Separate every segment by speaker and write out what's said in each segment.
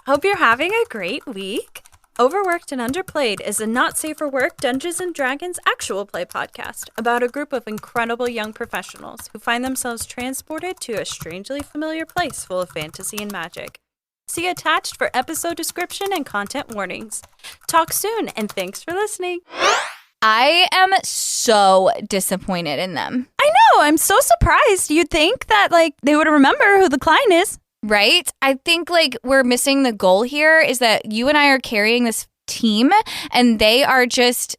Speaker 1: Hope you're having a great week. Overworked and Underplayed is a not safe for work Dungeons & Dragons actual play podcast about a group of incredible young professionals who find themselves transported to a strangely familiar place full of fantasy and magic. See attached for episode description and content warnings. Talk soon, and thanks for listening.
Speaker 2: I am so disappointed in them.
Speaker 3: I know. I'm so surprised. You'd think that they would remember who the client is.
Speaker 2: Right? I think we're missing the goal here is that you and I are carrying this team and they are just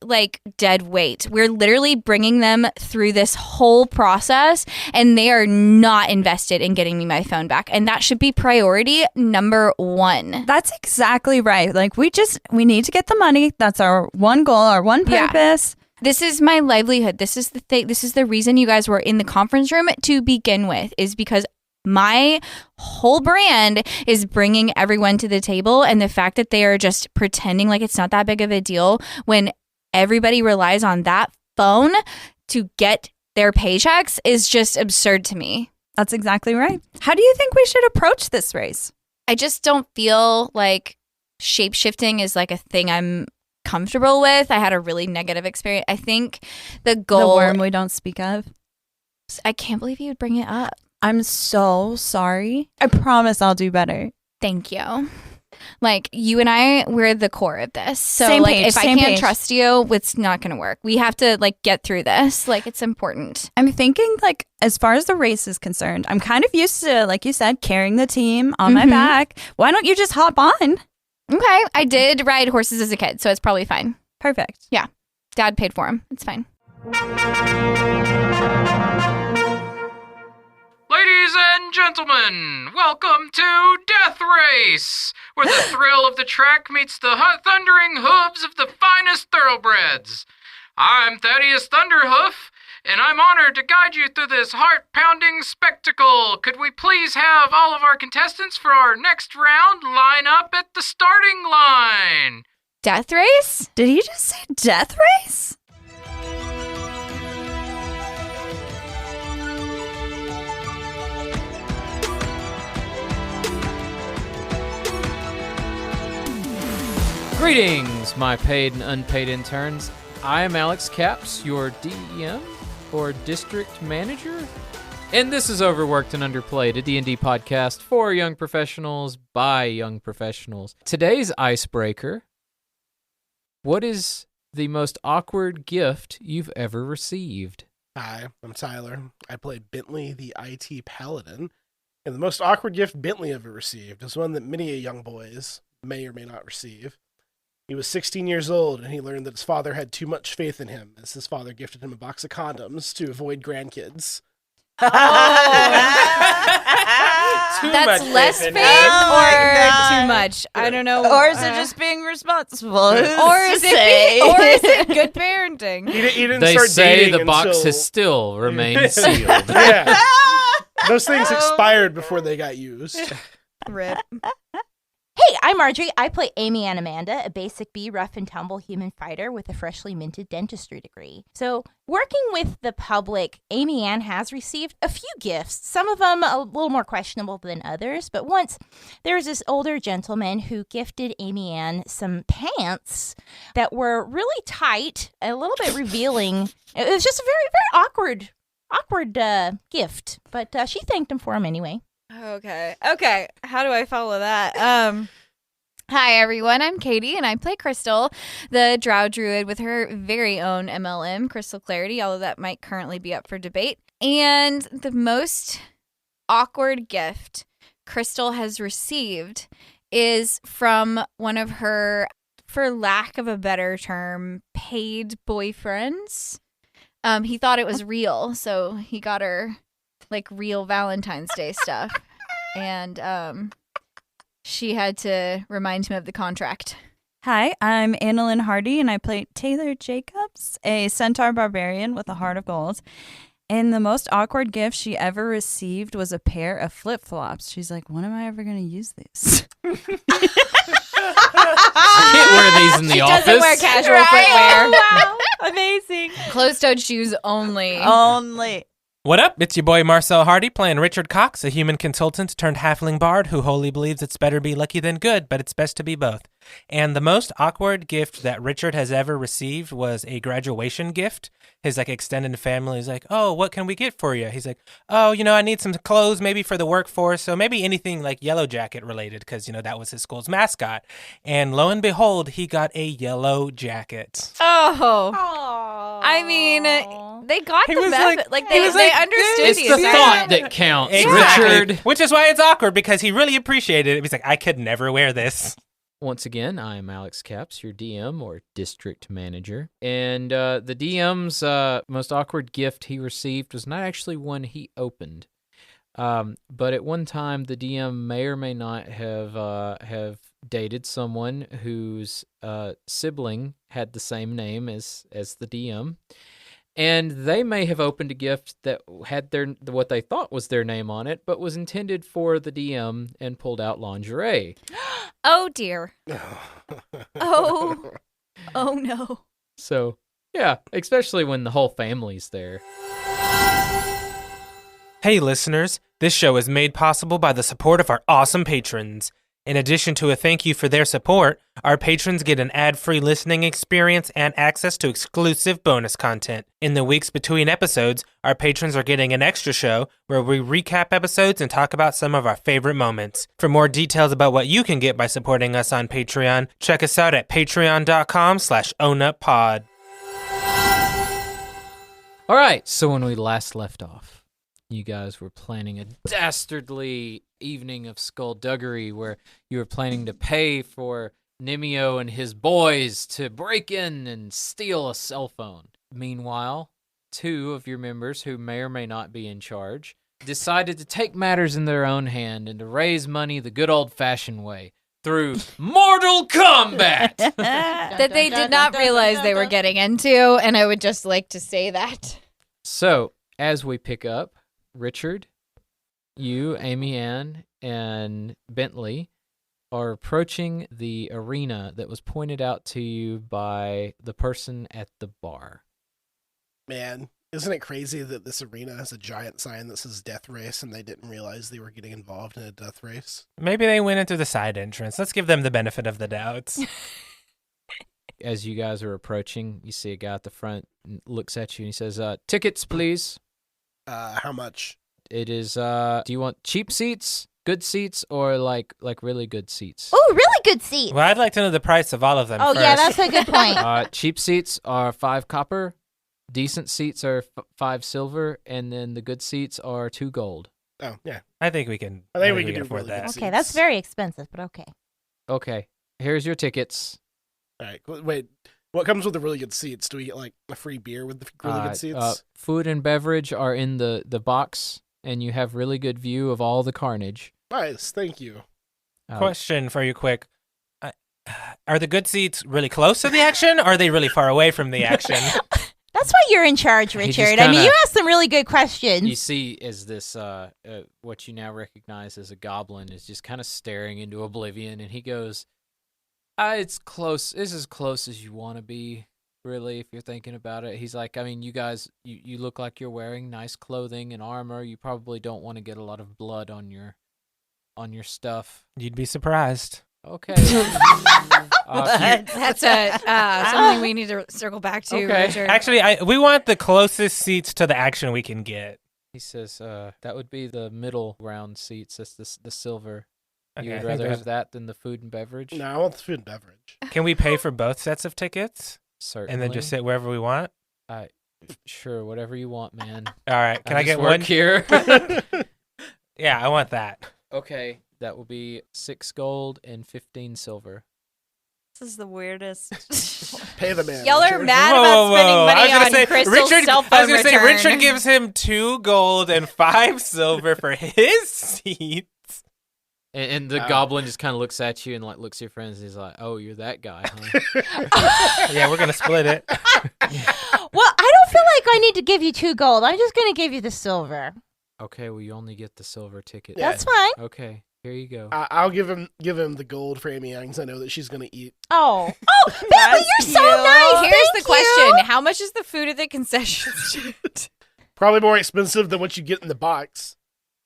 Speaker 2: dead weight. We're literally bringing them through this whole process and they are not invested in getting me my phone back. And that should be priority number one.
Speaker 3: That's exactly right. We need to get the money. That's our one goal, our one purpose.
Speaker 2: Yeah. This is my livelihood. This is the thing. This is the reason you guys were in the conference room to begin with, is because my whole brand is bringing everyone to the table, and the fact that they are just pretending like it's not that big of a deal when everybody relies on that phone to get their paychecks is just absurd to me.
Speaker 3: That's exactly right. How do you think we should approach this race?
Speaker 2: I just don't feel like shape-shifting is a thing I'm comfortable with. I had a really negative experience. I think the goal...
Speaker 3: The worm we don't speak of.
Speaker 2: I can't believe you would bring it up.
Speaker 3: I'm so sorry. I promise I'll do better.
Speaker 2: Thank you. You and I, we're the core of this. So
Speaker 3: same page,
Speaker 2: if I can't trust you, it's not going to work. We have to get through this. It's important.
Speaker 3: I'm thinking as far as the race is concerned, I'm kind of used to, like you said, carrying the team on my back. Why don't you just hop on?
Speaker 2: Okay. I did ride horses as a kid, so it's probably fine.
Speaker 3: Perfect.
Speaker 2: Yeah. Dad paid for them. It's fine.
Speaker 4: Ladies and gentlemen, welcome to Death Race, where the thrill of the trek meets the thundering hooves of the finest thoroughbreds. I'm Thaddeus Thunderhoof, and I'm honored to guide you through this heart-pounding spectacle. Could we please have all of our contestants for our next round line up at the starting line?
Speaker 2: Death Race?
Speaker 3: Did he just say death race?
Speaker 5: Greetings, my paid and unpaid interns. I am Alex Capps, your DEM, or District Manager. And this is Overworked and Underplayed, a D&D podcast for young professionals by young professionals. Today's icebreaker: what is the most awkward gift you've ever received?
Speaker 6: Hi, I'm Tyler. I play Bentley, the IT Paladin. And the most awkward gift Bentley ever received is one that many young boys may or may not receive. He was 16 years old, and he learned that his father had too much faith in him, as his father gifted him a box of condoms to avoid grandkids.
Speaker 2: Oh. That's less faith or too much? I don't know.
Speaker 3: Or is it just being responsible?
Speaker 2: Or is it good parenting?
Speaker 6: He didn't
Speaker 5: They
Speaker 6: start
Speaker 5: say
Speaker 6: dating
Speaker 5: the box
Speaker 6: until...
Speaker 5: has still remained sealed.
Speaker 6: Yeah. Those things expired before they got used.
Speaker 2: Rip.
Speaker 7: Hey, I'm Marjorie. I play Amy Ann Amanda, a basic B rough and tumble human fighter with a freshly minted dentistry degree. So, working with the public, Amy Ann has received a few gifts, some of them a little more questionable than others, but once there was this older gentleman who gifted Amy Ann some pants that were really tight, a little bit revealing. It was just a very, very awkward gift, but she thanked him for him anyway.
Speaker 2: Okay. How do I follow that? Hi, everyone. I'm Katie, and I play Krystal, the drow druid with her very own MLM, Crystal Clarity, although that might currently be up for debate. And the most awkward gift Krystal has received is from one of her, for lack of a better term, paid boyfriends. He thought it was real, so he got her real Valentine's Day stuff. And she had to remind him of the contract.
Speaker 3: Hi, I'm Annalyn Hardy, and I play Taylor Jacobs, a centaur barbarian with a heart of gold. And the most awkward gift she ever received was a pair of flip-flops. She's like, when am I ever going to use these?
Speaker 5: I can't wear these in the office.
Speaker 2: She doesn't wear casual footwear.
Speaker 3: Oh, wow. Amazing.
Speaker 2: Closed-toed shoes only.
Speaker 3: Only.
Speaker 8: What up? It's your boy Marcel Hardy playing Richard Cox, a human consultant turned halfling bard who wholly believes it's better be lucky than good, but it's best to be both. And the most awkward gift that Richard has ever received was a graduation gift. His extended family is like, "Oh, what can we get for you?" He's like, "Oh, I need some clothes maybe for the workforce, so maybe anything Yellow Jacket related because, that was his school's mascot." And lo and behold, he got a yellow jacket.
Speaker 2: Oh. I mean, they got
Speaker 8: He
Speaker 2: the
Speaker 8: was
Speaker 2: method.
Speaker 8: like-
Speaker 2: They
Speaker 8: he was like,
Speaker 2: understood
Speaker 5: It's
Speaker 2: the
Speaker 5: the
Speaker 2: assignment.
Speaker 5: thought that counts,
Speaker 8: Exactly.
Speaker 5: Richard.
Speaker 8: Which is why it's awkward because he really appreciated it. He's like, "I could never wear this."
Speaker 5: Once again, I am Alex Caps, your DM or district manager. And the DM's most awkward gift he received was not actually one he opened. But at one time, the DM may or may not have dated someone whose sibling had the same name as the DM. And they may have opened a gift that had what they thought was their name on it, but was intended for the DM and pulled out lingerie.
Speaker 2: Oh, dear. Oh. Oh, no.
Speaker 5: So, yeah, especially when the whole family's there.
Speaker 8: Hey listeners, this show is made possible by the support of our awesome patrons. In addition to a thank you for their support, our patrons get an ad-free listening experience and access to exclusive bonus content. In the weeks between episodes, our patrons are getting an extra show where we recap episodes and talk about some of our favorite moments. For more details about what you can get by supporting us on Patreon, check us out at patreon.com/ownuppod.
Speaker 5: All right, so when we last left off, you guys were planning a dastardly evening of skullduggery where you were planning to pay for Nimio and his boys to break in and steal a cell phone. Meanwhile, two of your members, who may or may not be in charge, decided to take matters in their own hand and to raise money the good old-fashioned way through Mortal Kombat.
Speaker 2: That they did not realize they were getting into, and I would just like to say that.
Speaker 5: So, as we pick up, Richard, you, Amy Ann, and Bentley are approaching the arena that was pointed out to you by the person at the bar.
Speaker 6: Man, isn't it crazy that this arena has a giant sign that says death race and they didn't realize they were getting involved in a death race?
Speaker 8: Maybe they went into the side entrance. Let's give them the benefit of the doubt.
Speaker 5: As you guys are approaching, you see a guy at the front and looks at you and he says, "Tickets, please."
Speaker 6: How much?
Speaker 5: It is, do you want cheap seats, good seats, or like really good seats?
Speaker 7: Oh, really good seat.
Speaker 8: Well, I'd like to know the price of all of them
Speaker 7: Oh,
Speaker 8: first.
Speaker 7: yeah, that's a good point.
Speaker 5: Cheap seats are 5 copper, decent seats are 5 silver, and then the good seats are 2 gold.
Speaker 6: Oh, yeah.
Speaker 8: I think we can.
Speaker 6: I think we can do
Speaker 8: afford
Speaker 6: really
Speaker 8: that.
Speaker 6: good
Speaker 7: Okay, that's
Speaker 6: seats.
Speaker 7: very expensive, but okay.
Speaker 5: Okay, here's your tickets.
Speaker 6: All right, wait. What comes with the really good seats? Do we get a free beer with the really good seats?
Speaker 5: Food and beverage are in the box, and you have really good view of all the carnage.
Speaker 6: Nice, thank you.
Speaker 8: Question for you quick. Are the good seats really close to the action, or are they really far away from the action?
Speaker 7: That's why you're in charge,
Speaker 5: He just
Speaker 7: Richard. I mean,
Speaker 5: kinda-
Speaker 7: you asked some really good questions.
Speaker 5: You see, as this, what you now recognize as a goblin is just kind of staring into oblivion, and he goes, "It's close. It's as close as you want to be, really, if you're thinking about it." He's like, "I mean, you guys, you look like you're wearing nice clothing and armor. You probably don't want to get a lot of blood on your stuff."
Speaker 8: You'd be surprised.
Speaker 5: Okay.
Speaker 2: That's something we need to circle back to,
Speaker 5: Okay.
Speaker 2: Richard.
Speaker 8: Actually, we want the closest seats to the action we can get.
Speaker 5: He says, "That would be the middle round seats. That's the silver.
Speaker 8: Okay,
Speaker 5: You
Speaker 8: I
Speaker 5: would
Speaker 8: think
Speaker 5: rather
Speaker 8: there's-
Speaker 5: have that than the food and beverage?"
Speaker 6: No, I want the food and beverage.
Speaker 8: Can we pay for both sets of tickets
Speaker 5: Certainly.
Speaker 8: and then just sit wherever we want?
Speaker 5: Sure, whatever you want, man.
Speaker 8: All right. Can I
Speaker 5: just
Speaker 8: get
Speaker 5: work
Speaker 8: one?
Speaker 5: here?
Speaker 8: Yeah, I want that.
Speaker 5: Okay, that will be 6 gold and 15 silver.
Speaker 3: This is the weirdest.
Speaker 6: Pay the man.
Speaker 2: Y'all are
Speaker 6: Richard.
Speaker 2: mad about spending
Speaker 8: I
Speaker 2: money
Speaker 8: was gonna
Speaker 2: on
Speaker 8: say,
Speaker 2: Krystal's
Speaker 8: Richard,
Speaker 2: cell phone
Speaker 8: I was gonna say
Speaker 2: return.
Speaker 8: Richard gives him 2 gold and 5 silver for his seat.
Speaker 5: And the goblin just kind of looks at you and looks at your friends. And he's like, "Oh, you're that guy, huh?"
Speaker 8: Yeah, we're gonna split it.
Speaker 7: Well, I don't feel like I need to give you 2 gold. I'm just going to give you the silver.
Speaker 5: Okay, well, you only get the silver ticket.
Speaker 6: Yeah.
Speaker 7: That's fine.
Speaker 5: Okay, here you go.
Speaker 6: I'll give him the gold for Amy Young because I know that she's gonna eat.
Speaker 7: Oh, Bentley, you're so nice.
Speaker 2: Here's
Speaker 7: Thank
Speaker 2: the
Speaker 7: you.
Speaker 2: question: how much is the food at the concession stand?
Speaker 6: Probably more expensive than what you get in the box.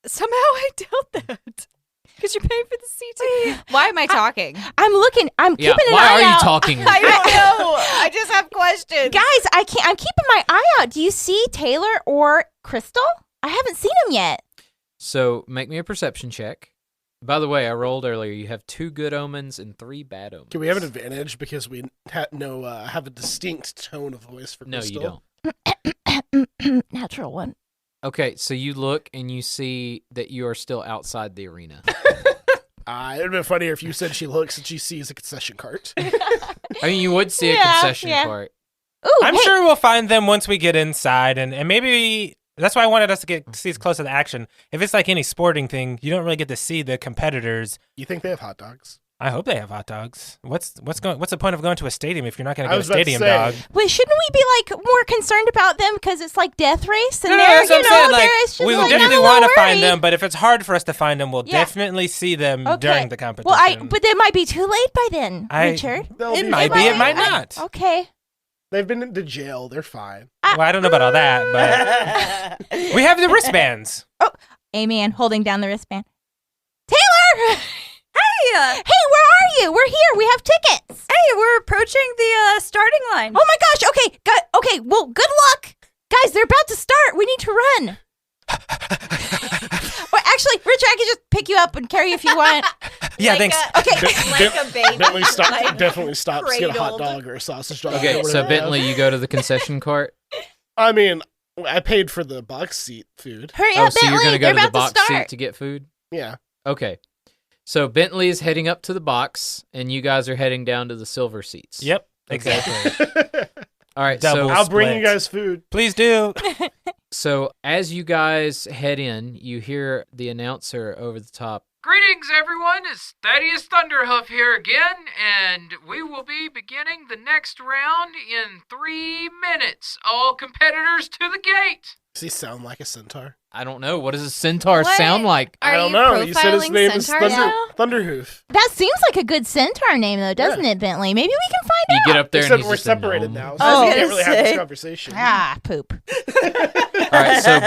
Speaker 3: Somehow I doubt that. Because you're paying for the seat.
Speaker 2: Why am I talking?
Speaker 7: I'm looking. I'm
Speaker 5: Yeah,
Speaker 7: keeping an
Speaker 5: why
Speaker 7: eye
Speaker 5: are you
Speaker 7: out.
Speaker 5: talking?
Speaker 2: I don't know. I just have questions.
Speaker 7: Guys, I'm keeping my eye out. Do you see Taylor or Krystal? I haven't seen them yet.
Speaker 5: So make me a perception check. By the way, I rolled earlier. You have 2 good omens and 3 bad omens.
Speaker 6: Can we have an advantage because we have a distinct tone of voice for
Speaker 5: No,
Speaker 6: Krystal?
Speaker 5: you don't.
Speaker 7: Natural one.
Speaker 5: Okay, so you look and you see that you are still outside the arena.
Speaker 6: It would have been funnier if you said she looks and she sees a concession cart.
Speaker 5: I mean, you would see a
Speaker 7: Yeah,
Speaker 5: concession
Speaker 7: yeah.
Speaker 5: cart.
Speaker 7: Ooh,
Speaker 8: I'm
Speaker 7: hey,
Speaker 8: sure we'll find them once we get inside, and maybe that's why I wanted us to get see as close to the action. If it's like any sporting thing, you don't really get to see the competitors.
Speaker 6: You think they have hot dogs?
Speaker 8: I hope they have hot dogs. What's the point of going to a stadium if you're not going to
Speaker 6: I
Speaker 8: get a
Speaker 6: was about to
Speaker 8: stadium
Speaker 6: say.
Speaker 8: dog?
Speaker 7: Wait, shouldn't we be like more concerned about them because it's like death race and
Speaker 8: No,
Speaker 7: they're,
Speaker 8: that's what I'm saying. Like,
Speaker 7: there is just
Speaker 8: we
Speaker 7: like,
Speaker 8: definitely
Speaker 7: I'm a
Speaker 8: want to
Speaker 7: little
Speaker 8: find
Speaker 7: worried.
Speaker 8: them, but if it's hard for us to find them, we'll
Speaker 7: Yeah.
Speaker 8: definitely see them
Speaker 7: Okay.
Speaker 8: during the competition.
Speaker 7: Well, but they might be too late by then, Richard.
Speaker 8: It might be. It might not.
Speaker 7: Okay.
Speaker 6: They've been into jail. They're fine.
Speaker 8: Well, I don't know about all that, but we have the wristbands.
Speaker 7: Amy Ann holding down the wristband. Taylor!
Speaker 3: Hey,
Speaker 7: Hey, where are you? We're here. We have tickets.
Speaker 3: hey, we're approaching the starting line.
Speaker 7: Oh my gosh. Okay. Okay. Well, good luck. Guys, they're about to start. We need to run. Well, actually, Richard, I can just pick you up and carry you if you want.
Speaker 8: Yeah,
Speaker 2: Like
Speaker 8: thanks.
Speaker 7: Okay.
Speaker 2: Like a baby.
Speaker 6: Bentley
Speaker 2: Like,
Speaker 6: definitely stops to get a hot
Speaker 2: cradled.
Speaker 6: dog or a sausage dog.
Speaker 5: Okay,
Speaker 6: or
Speaker 5: so
Speaker 6: whatever.
Speaker 5: Bentley, you go to the concession cart.
Speaker 6: I mean, I paid for the box seat food.
Speaker 7: Hurry
Speaker 5: Oh,
Speaker 7: up,
Speaker 5: so
Speaker 7: Bentley.
Speaker 5: you're going to go
Speaker 7: they're
Speaker 5: to the
Speaker 7: about
Speaker 5: box
Speaker 7: to
Speaker 5: seat
Speaker 7: start.
Speaker 5: to get food?
Speaker 6: Yeah.
Speaker 5: Okay. So Bentley is heading up to the box, and you guys are heading down to the silver seats.
Speaker 8: Yep, exactly.
Speaker 5: All right,
Speaker 8: Double.
Speaker 5: so
Speaker 6: I'll bring you
Speaker 8: Split.
Speaker 6: guys food.
Speaker 8: Please do.
Speaker 5: So as you guys head in, you hear the announcer over the top.
Speaker 4: Greetings, everyone. It's Thaddeus Thunderhoof here again, and we will be beginning the next round in 3 minutes. All competitors to the gate.
Speaker 6: Does he sound like a centaur?
Speaker 5: I don't know. What does a centaur
Speaker 2: What?
Speaker 5: sound like?
Speaker 2: Are
Speaker 6: I don't
Speaker 2: you
Speaker 6: know. You said his
Speaker 2: profiling
Speaker 6: name is
Speaker 2: centaurs now?
Speaker 6: Thunderhoof.
Speaker 7: That seems like a good centaur name, though, doesn't it, Bentley? Maybe we can find
Speaker 5: You
Speaker 7: out.
Speaker 5: get up there and
Speaker 6: Except
Speaker 5: he's
Speaker 6: we're
Speaker 5: just a
Speaker 6: separated
Speaker 5: gnome.
Speaker 6: now, so
Speaker 7: Oh,
Speaker 6: we
Speaker 7: I
Speaker 6: can't
Speaker 3: was
Speaker 6: really
Speaker 3: gonna
Speaker 6: have this
Speaker 3: say.
Speaker 6: conversation.
Speaker 7: Ah, poop.
Speaker 5: All right, so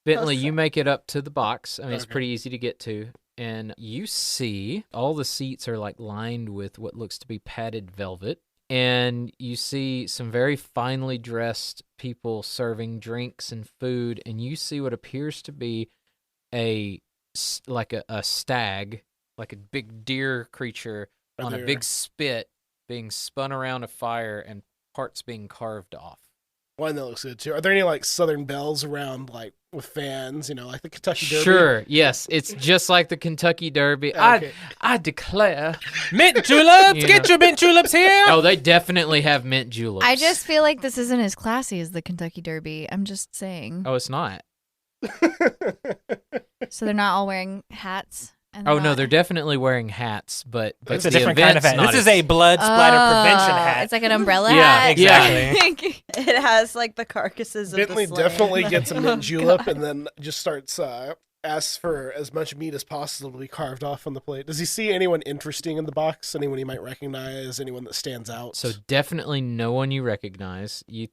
Speaker 5: Bentley, you make it up to the box. I mean, it's
Speaker 6: Okay.
Speaker 5: pretty easy to get to. And you see all the seats are like lined with what looks to be padded velvet. And you see some very finely dressed people serving drinks and food. And you see what appears to be a stag, like a big deer creature
Speaker 6: Are
Speaker 5: on a
Speaker 6: there-
Speaker 5: big spit being spun around a fire and parts being carved off.
Speaker 6: One that looks good too. Are there any like Southern bells around, like with fans? You know, like the Kentucky Derby.
Speaker 5: Sure, yes. It's just like the Kentucky Derby.
Speaker 6: Okay.
Speaker 5: I declare.
Speaker 8: Mint juleps.
Speaker 5: Yeah.
Speaker 8: Get your mint juleps here.
Speaker 5: Oh, they definitely have mint juleps.
Speaker 2: I just feel like this isn't as classy as the Kentucky Derby. I'm just saying.
Speaker 5: Oh, it's not.
Speaker 2: So they're not all wearing hats. And
Speaker 5: Oh, no,
Speaker 2: not-
Speaker 5: they're definitely wearing hats, but
Speaker 8: It's
Speaker 5: the
Speaker 8: a different kind of
Speaker 5: event's
Speaker 8: hat.
Speaker 5: not
Speaker 8: This is
Speaker 5: as-
Speaker 8: a blood splatter prevention
Speaker 2: Oh,
Speaker 8: hat.
Speaker 2: It's like an umbrella
Speaker 5: Yeah,
Speaker 2: hat.
Speaker 8: exactly.
Speaker 3: It has like the carcasses of
Speaker 6: Bentley
Speaker 3: the slain.
Speaker 6: definitely gets a
Speaker 3: Oh,
Speaker 6: mint julep and then just starts asks for as much meat as possible to be carved off on the plate. Does he see anyone interesting in the box? Anyone he might recognize? Anyone that stands out?
Speaker 5: So definitely no one you recognize. You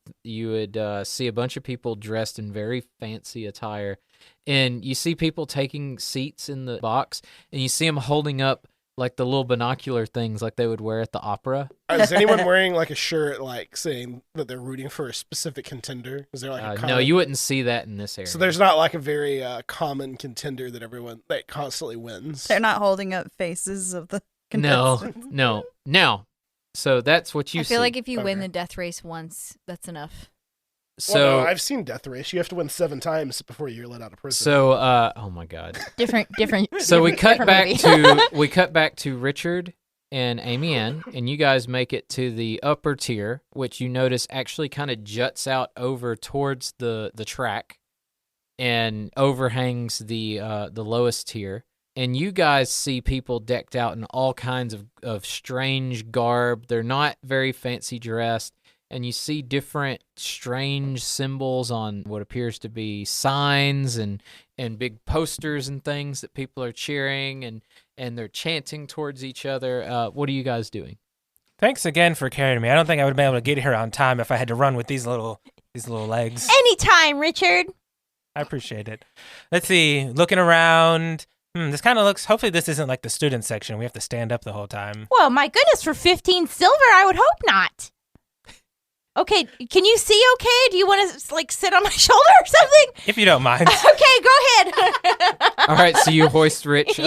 Speaker 5: would see a bunch of people dressed in very fancy attire, and you see people taking seats in the box, and you see them holding up like the little binocular things like they would wear at the opera.
Speaker 6: Is anyone wearing like a shirt like saying that they're rooting for a specific contender? Is there like a
Speaker 5: No,
Speaker 6: common...
Speaker 5: you wouldn't see that in this area.
Speaker 6: So there's not like a very common contender that everyone that constantly wins.
Speaker 3: They're not holding up faces of the
Speaker 5: no,
Speaker 3: contestants.
Speaker 5: no. Now, so that's what you
Speaker 2: I feel
Speaker 5: see.
Speaker 2: like if you win
Speaker 6: Okay.
Speaker 2: the death race once, that's enough.
Speaker 5: So,
Speaker 6: Well, no, I've seen Death Race. You have to win 7 times before you're let out of prison.
Speaker 5: oh my God.
Speaker 7: Different.
Speaker 5: So we cut
Speaker 7: different
Speaker 5: back
Speaker 7: movie.
Speaker 5: to Richard and Amy Ann, and you guys make it to the upper tier, which you notice actually kind of juts out over towards the track and overhangs the lowest tier. And you guys see people decked out in all kinds of strange garb. They're not very fancy dressed. And you see different strange symbols on what appears to be signs and big posters and things that people are cheering and they're chanting towards each other. What are you guys doing?
Speaker 8: Thanks again for carrying me. I don't think I would have been able to get here on time if I had to run with these little These little legs.
Speaker 7: Anytime, Richard.
Speaker 8: I appreciate it. Let's see. Looking around. This kind of looks. Hopefully, this isn't like the student section. We have to stand up the whole time.
Speaker 7: Well, my goodness, for 15 silver, I would hope not. Okay, can you see okay? Do you want to like sit on my shoulder or something?
Speaker 8: If you don't mind.
Speaker 7: Okay, go ahead.
Speaker 5: All right, so you hoist Richard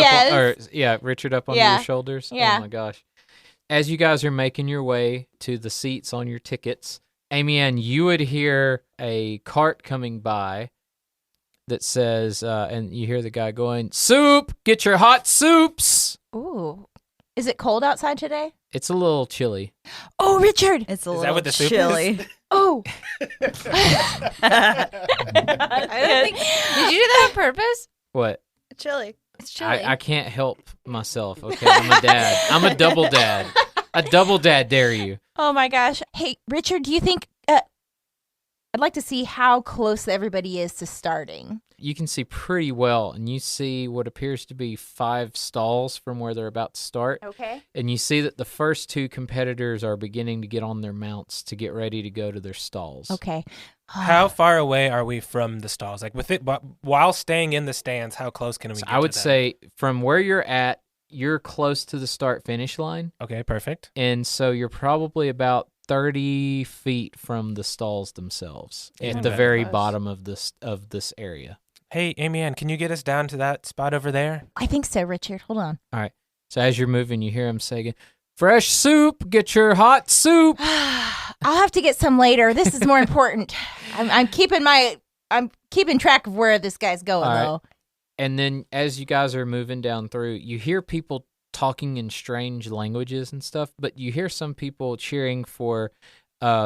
Speaker 5: up onto
Speaker 7: Yeah.
Speaker 5: your shoulders.
Speaker 7: Yeah.
Speaker 5: Oh my gosh! As you guys are making your way to the seats on your tickets, Amy Ann, you would hear a cart coming by that says, and you hear the guy going, "Soup! Get your hot soups!"
Speaker 7: Ooh. Is it cold outside today?
Speaker 5: It's a little chilly.
Speaker 7: Oh, Richard.
Speaker 3: It's a
Speaker 8: Is that
Speaker 3: little
Speaker 8: what the soup
Speaker 3: chilly.
Speaker 8: is?
Speaker 7: Oh.
Speaker 2: I don't think. Did you do that on purpose?
Speaker 5: What?
Speaker 3: Chilly.
Speaker 2: It's chilly.
Speaker 5: I can't help myself. Okay, I'm a dad. I'm a double dad. A double dad, dare you?
Speaker 7: Oh my gosh. Hey, Richard, do you think I'd like to see how close everybody is to starting.
Speaker 5: You can see pretty well, and you see what appears to be 5 stalls from where they're about to start.
Speaker 7: Okay.
Speaker 5: And you see that the first 2 competitors are beginning to get on their mounts to get ready to go to their stalls.
Speaker 7: Okay.
Speaker 8: How far away are we from the stalls? Like with it, while staying in the stands, how close can we
Speaker 5: So
Speaker 8: get
Speaker 5: I would
Speaker 8: to them?
Speaker 5: say from where you're at, you're close to the start-finish line.
Speaker 8: Okay, perfect.
Speaker 5: And so you're probably about 30 feet from the stalls themselves at the
Speaker 8: Okay.
Speaker 5: very
Speaker 2: Close.
Speaker 5: bottom of this area.
Speaker 8: Hey, Amy Ann, can you get us down to that spot over there?
Speaker 7: I think so, Richard. Hold on.
Speaker 5: So as you're moving, you hear him saying, "Fresh soup, get your hot soup."
Speaker 7: I'll have to get some later. This is more important. I'm keeping track of where this guy's going,
Speaker 5: All right.
Speaker 7: though.
Speaker 5: And then as you guys are moving down through, you hear people talking in strange languages and stuff, but you hear some people cheering for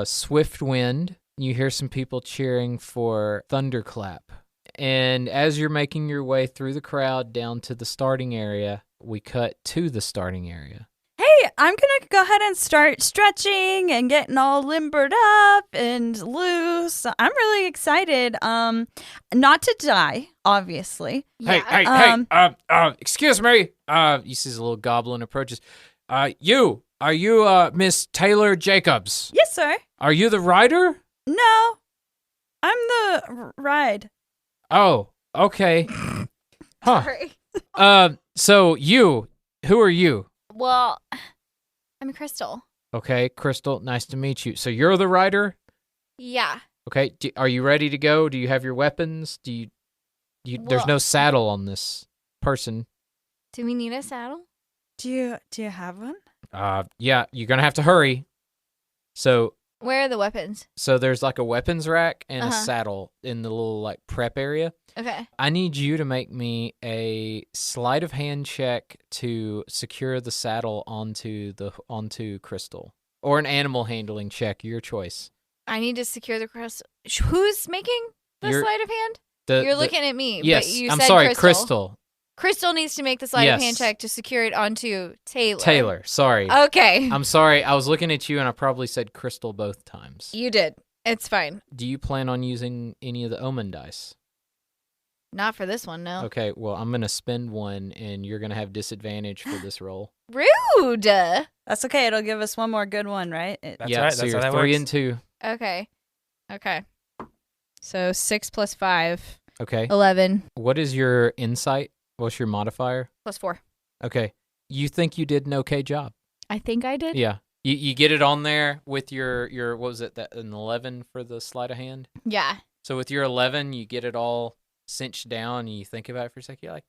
Speaker 5: Swift Wind. You hear some people cheering for Thunderclap. And as you're making your way through the crowd down to the starting area, we cut to the starting area.
Speaker 3: Hey, I'm going to go ahead and start stretching and getting all limbered up and loose. I'm really excited. Not to die, obviously.
Speaker 5: Excuse me. You see this little goblin approaches. Are you Miss Taylor Jacobs?
Speaker 3: Yes, sir.
Speaker 5: Are you the rider?
Speaker 3: No, I'm the ride.
Speaker 5: Oh, okay. Huh.
Speaker 2: Sorry.
Speaker 5: So who are you?
Speaker 2: Well, I'm Krystal.
Speaker 5: Okay, Krystal, nice to meet you. So you're the rider?
Speaker 2: Yeah.
Speaker 5: Okay, are you ready to go? Do you have your weapons? There's
Speaker 2: Well-
Speaker 5: no saddle on this person.
Speaker 2: Do we need a saddle?
Speaker 3: Do you have one?
Speaker 5: Yeah, you're gonna have to hurry. So
Speaker 2: Where are the weapons?
Speaker 5: there's like a weapons rack and a
Speaker 2: Uh-huh.
Speaker 5: saddle in the little like prep area.
Speaker 2: Okay.
Speaker 5: I need you to make me a sleight of hand check to secure the saddle onto Krystal, or an animal handling check, your choice.
Speaker 2: I need to secure the crystal. Who's making the
Speaker 5: You're-
Speaker 2: sleight of hand?
Speaker 5: The-
Speaker 2: You're
Speaker 5: the-
Speaker 2: looking at me.
Speaker 5: Yes,
Speaker 2: but you
Speaker 5: I'm
Speaker 2: said
Speaker 5: sorry,
Speaker 2: Krystal.
Speaker 5: Krystal.
Speaker 2: Krystal needs to make the sleight of hand
Speaker 5: Yes.
Speaker 2: check to secure it onto Taylor.
Speaker 5: Taylor, sorry.
Speaker 2: Okay.
Speaker 5: I'm sorry. I was looking at you and I probably said Krystal both times.
Speaker 2: You did. It's fine.
Speaker 5: Do you plan on using any of the omen dice?
Speaker 2: Not for this one, no.
Speaker 5: Okay, well, I'm going to spend one and you're going to have disadvantage for this roll.
Speaker 2: Rude.
Speaker 3: That's okay. It'll give us one more good one, right?
Speaker 8: That's
Speaker 5: yeah,
Speaker 8: right.
Speaker 5: so
Speaker 8: That's
Speaker 5: you're
Speaker 8: how that
Speaker 5: 3
Speaker 8: works.
Speaker 5: and 2.
Speaker 2: Okay. So 6 plus 5,
Speaker 5: Okay.
Speaker 2: 11
Speaker 5: What is your insight? What's your modifier?
Speaker 2: plus 4.
Speaker 5: Okay. You think you did an okay job.
Speaker 2: I think I did.
Speaker 5: Yeah. You get it on there with your what was it, that an 11 for the sleight of hand?
Speaker 2: Yeah.
Speaker 5: So with your 11, you get it all cinched down and you think about it for a second. You're like,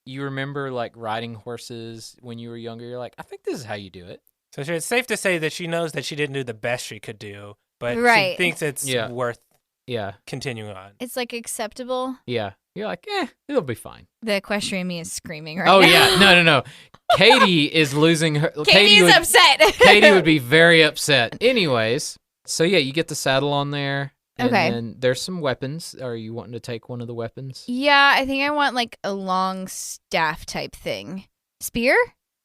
Speaker 5: you remember like riding horses when you were younger. You're like, I think this is how you do it.
Speaker 8: So it's safe to say that she knows that she didn't do the best she could do, but she
Speaker 2: Right.
Speaker 8: thinks it's
Speaker 5: Yeah.
Speaker 8: worth
Speaker 5: Yeah.
Speaker 8: continuing on.
Speaker 2: It's like acceptable.
Speaker 5: Yeah. You're like, it'll be fine.
Speaker 2: The equestrian me is screaming right
Speaker 5: Oh,
Speaker 2: now.
Speaker 5: yeah. No. Katie is losing her.
Speaker 2: Katie is upset.
Speaker 5: Katie would be very upset. Anyways, so yeah, you get the saddle on there. And
Speaker 2: Okay.
Speaker 5: then there's some weapons. Are you wanting to take one of the weapons?
Speaker 2: Yeah, I think I want like a long staff type thing. Spear?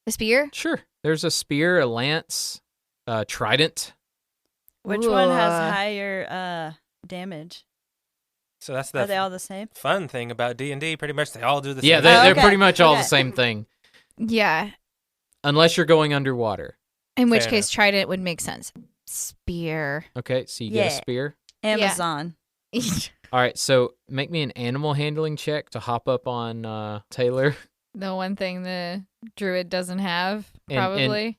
Speaker 2: A spear?
Speaker 5: Sure. There's a spear, a lance, a trident.
Speaker 3: Which one has
Speaker 2: Ooh.
Speaker 3: higher damage?
Speaker 8: So that's
Speaker 3: Are
Speaker 8: the
Speaker 3: they all the same?
Speaker 8: fun thing about D&D. Pretty much they all do the
Speaker 5: Yeah,
Speaker 8: same
Speaker 5: they're,
Speaker 8: thing.
Speaker 5: they're
Speaker 3: okay.
Speaker 5: pretty much all the
Speaker 3: Okay.
Speaker 5: same thing,
Speaker 2: Yeah.
Speaker 5: unless you're going underwater.
Speaker 2: In which
Speaker 8: Fair
Speaker 2: case, trident would make sense. Spear.
Speaker 5: Okay, so you get a
Speaker 3: Yeah.
Speaker 5: spear.
Speaker 3: Amazon.
Speaker 5: All right, so make me an animal handling check to hop up on Taylor.
Speaker 2: The one thing the druid doesn't have,
Speaker 5: And-
Speaker 2: probably.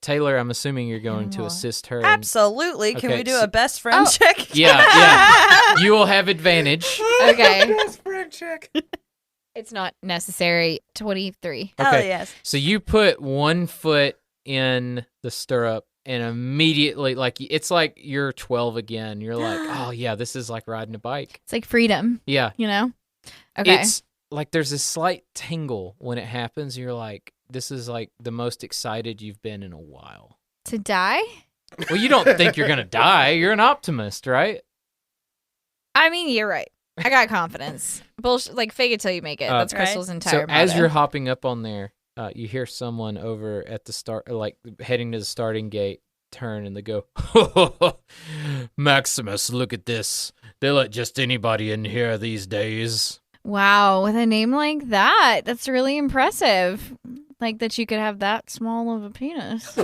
Speaker 5: Taylor, I'm assuming you're going to
Speaker 2: Animal.
Speaker 5: assist her. in-
Speaker 3: Absolutely. Can
Speaker 5: Okay,
Speaker 3: we do
Speaker 5: so-
Speaker 3: a best friend check?
Speaker 5: Yeah. You will have advantage.
Speaker 2: Okay.
Speaker 8: Best friend check.
Speaker 2: It's not necessary. 23.
Speaker 3: Hell
Speaker 5: Okay.
Speaker 3: yes.
Speaker 5: So you put one foot in the stirrup and immediately, like, it's like you're 12 again. You're like, oh, yeah, this is like riding a bike.
Speaker 2: It's like freedom,
Speaker 5: Yeah.
Speaker 2: you know? Okay.
Speaker 5: It's like there's a slight tingle when it happens. You're like, this is like the most excited you've been in a while.
Speaker 2: To die?
Speaker 5: Well, you don't think you're going to die. You're an optimist, right?
Speaker 2: I mean, you're right. I got confidence. Bullshit. Like, fake it till you make it. That's
Speaker 3: Right.
Speaker 2: Krystal's entire
Speaker 5: So as
Speaker 2: motto.
Speaker 5: you're hopping up on there, you hear someone over at the start, like heading to the starting gate, turn and they go, Maximus, look at this. They let just anybody in here these days.
Speaker 2: Wow, with a name like that, that's really impressive. Like that you could have that small of a penis.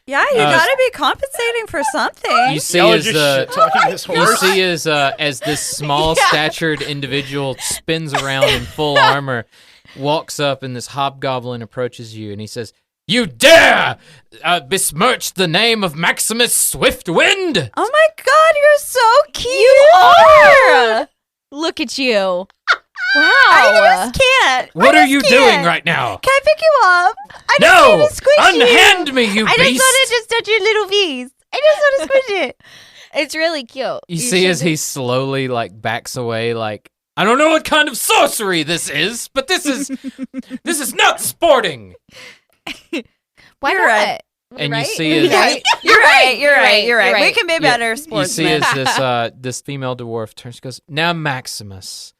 Speaker 3: Yeah, you gotta be compensating for something.
Speaker 6: Y'all
Speaker 5: You see
Speaker 6: are
Speaker 5: as
Speaker 6: just shit-talking this
Speaker 5: you
Speaker 6: horse.
Speaker 5: see as this small statured individual spins around in full armor, walks up, and this hobgoblin approaches you, and he says, "You dare besmirch the name of Maximus Swiftwind!"
Speaker 3: Oh my god, you're so cute.
Speaker 2: You are! Look at you. Wow.
Speaker 3: I just can't.
Speaker 5: What
Speaker 3: I
Speaker 5: are
Speaker 3: just
Speaker 5: you
Speaker 3: can't.
Speaker 5: doing right now?
Speaker 3: Can I pick you up? I just
Speaker 5: No!
Speaker 3: want to squish you.
Speaker 5: Unhand me, you
Speaker 3: I
Speaker 5: beast!
Speaker 3: just want to just touch your little V's. I just want to squish it.
Speaker 2: It's really cute.
Speaker 5: You see as he slowly like backs away, like, I don't know what kind of sorcery this is, but this is not sporting.
Speaker 2: Why
Speaker 3: You're
Speaker 2: not?
Speaker 3: right.
Speaker 5: And
Speaker 2: Right?
Speaker 5: you see as
Speaker 2: Right?
Speaker 3: You're right. You're right.
Speaker 2: You're right.
Speaker 3: We can be
Speaker 5: Yeah,
Speaker 3: better
Speaker 5: you see
Speaker 3: sportsmen.
Speaker 5: as this female dwarf turns, goes, "Now Maximus,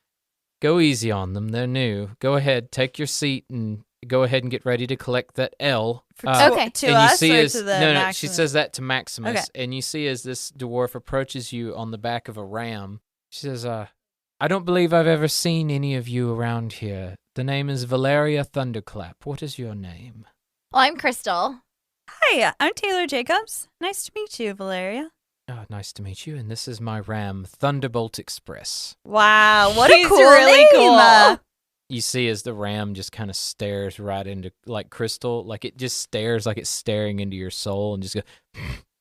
Speaker 5: go easy on them. They're new. Go ahead, take your seat, and go ahead and get ready to collect that L."
Speaker 2: Okay.
Speaker 3: To
Speaker 5: and
Speaker 3: us
Speaker 5: you see
Speaker 3: or
Speaker 5: as
Speaker 3: to the
Speaker 5: no,
Speaker 3: Maximus?
Speaker 5: she says that to Maximus,
Speaker 3: Okay.
Speaker 5: and you see as this dwarf approaches you on the back of a ram. She says, "I don't believe I've ever seen any of you around here. The name is Valeria Thunderclap. What is your name?"
Speaker 2: Well, I'm Krystal.
Speaker 3: Hi, I'm Taylor Jacobs. Nice to meet you, Valeria.
Speaker 5: "Oh, nice to meet you. And this is my ram, Thunderbolt Express."
Speaker 3: Wow, what
Speaker 2: She's
Speaker 3: a cool
Speaker 2: really
Speaker 3: name.
Speaker 2: cool.
Speaker 5: You see as the ram just kind of stares right into, like, Krystal, like it just stares like it's staring into your soul and just go,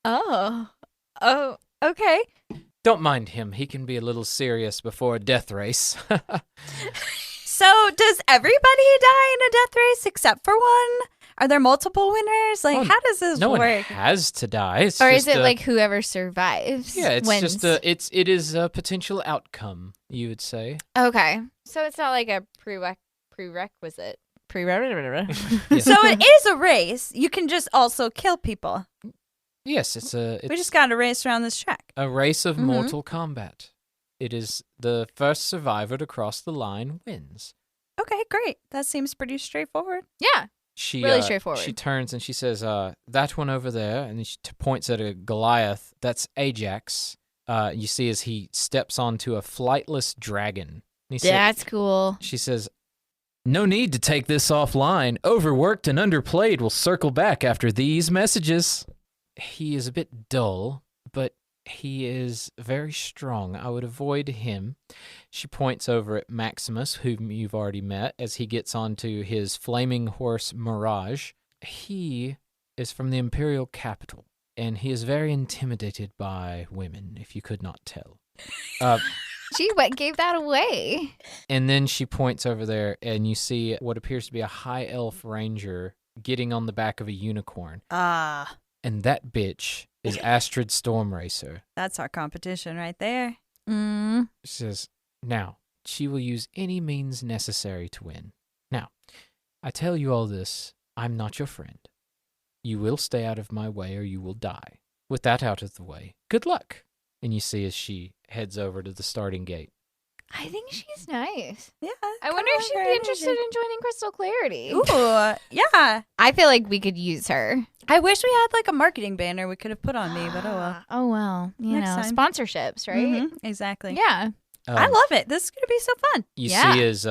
Speaker 2: Oh. Oh, okay.
Speaker 5: "Don't mind him. He can be a little serious before a death race."
Speaker 3: So, does everybody die in a death race except for one? Are there multiple winners? Like,
Speaker 5: Oh,
Speaker 3: how does this
Speaker 5: No one
Speaker 3: work?
Speaker 5: has to die. It's
Speaker 2: Or
Speaker 5: just
Speaker 2: is it
Speaker 5: a-
Speaker 2: like whoever survives?
Speaker 5: Yeah, it's
Speaker 2: wins?
Speaker 5: just it is a potential outcome, you would say.
Speaker 2: Okay. So it's not like a prerequisite.
Speaker 5: Yeah.
Speaker 3: So it is a race. You can just also kill people.
Speaker 5: Yes, it's
Speaker 3: We just got to race around this track.
Speaker 5: a race of
Speaker 3: Mhm.
Speaker 5: mortal combat. It is the first survivor to cross the line wins.
Speaker 3: Okay, great. That seems pretty straightforward.
Speaker 2: Yeah.
Speaker 5: She
Speaker 2: Really straightforward.
Speaker 5: She turns and she says, "That one over there," and then she points at a Goliath. That's Ajax. You see as he steps onto a flightless dragon. And he
Speaker 2: That's cool.
Speaker 5: She says, "No need to take this offline. Overworked and Underplayed will circle back after these messages." He is a bit dull, but he is very strong. I would avoid him. She points over at Maximus, whom you've already met, as he gets onto his flaming horse Mirage. He is from the Imperial capital, and he is very intimidated by women, if you could not tell.
Speaker 2: Gee, what gave that away?
Speaker 5: And then she points over there, and you see what appears to be a high elf ranger getting on the back of a unicorn.
Speaker 3: Ah,
Speaker 5: And that bitch is Astrid Stormracer.
Speaker 3: that's our competition right there.
Speaker 2: Mm.
Speaker 5: She says, "Now, she will use any means necessary to win. Now, I tell you all this, I'm not your friend. You will stay out of my way or you will die. With that out of the way, good luck." And you see as she heads over to the starting gate.
Speaker 2: I think she's nice.
Speaker 3: Yeah.
Speaker 2: I wonder if she'd be interested in joining Krystal Clarity.
Speaker 3: Ooh, yeah.
Speaker 2: I feel like we could use her.
Speaker 3: I wish we had like a marketing banner we could have put on me, but oh well.
Speaker 2: Oh, well. You
Speaker 3: Next
Speaker 2: know,
Speaker 3: time.
Speaker 2: sponsorships, right?
Speaker 3: Mhm, exactly.
Speaker 2: Yeah.
Speaker 3: I love it. This is going to be so fun.
Speaker 5: You
Speaker 2: Yeah.
Speaker 5: see as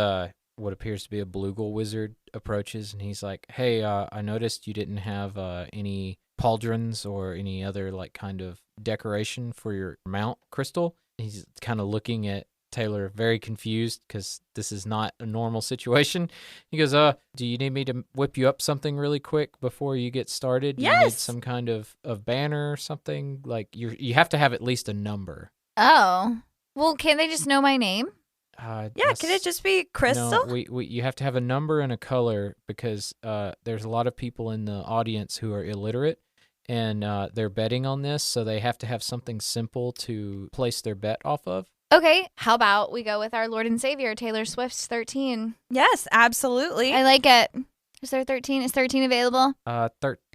Speaker 5: what appears to be a Bloogle wizard approaches, and he's like, "Hey, I noticed you didn't have any pauldrons or any other like kind of decoration for your mount, Krystal. He's kind of looking at Taylor very confused because this is not a normal situation. He goes, do you need me to whip you up something really quick before you get started? Do you need
Speaker 7: Yes.
Speaker 5: some kind of banner or something? Like you have to have at least a number.
Speaker 2: Oh. Well, can't they just know my name?
Speaker 3: Yeah, can it just be Krystal?
Speaker 5: No, you have to have a number and a color because there's a lot of people in the audience who are illiterate and they're betting on this, so they have to have something simple to place their bet off of.
Speaker 2: Okay, how about we go with our Lord and Savior, Taylor Swift's 13.
Speaker 3: Yes, absolutely.
Speaker 2: I like it. Is there 13? Is 13 available?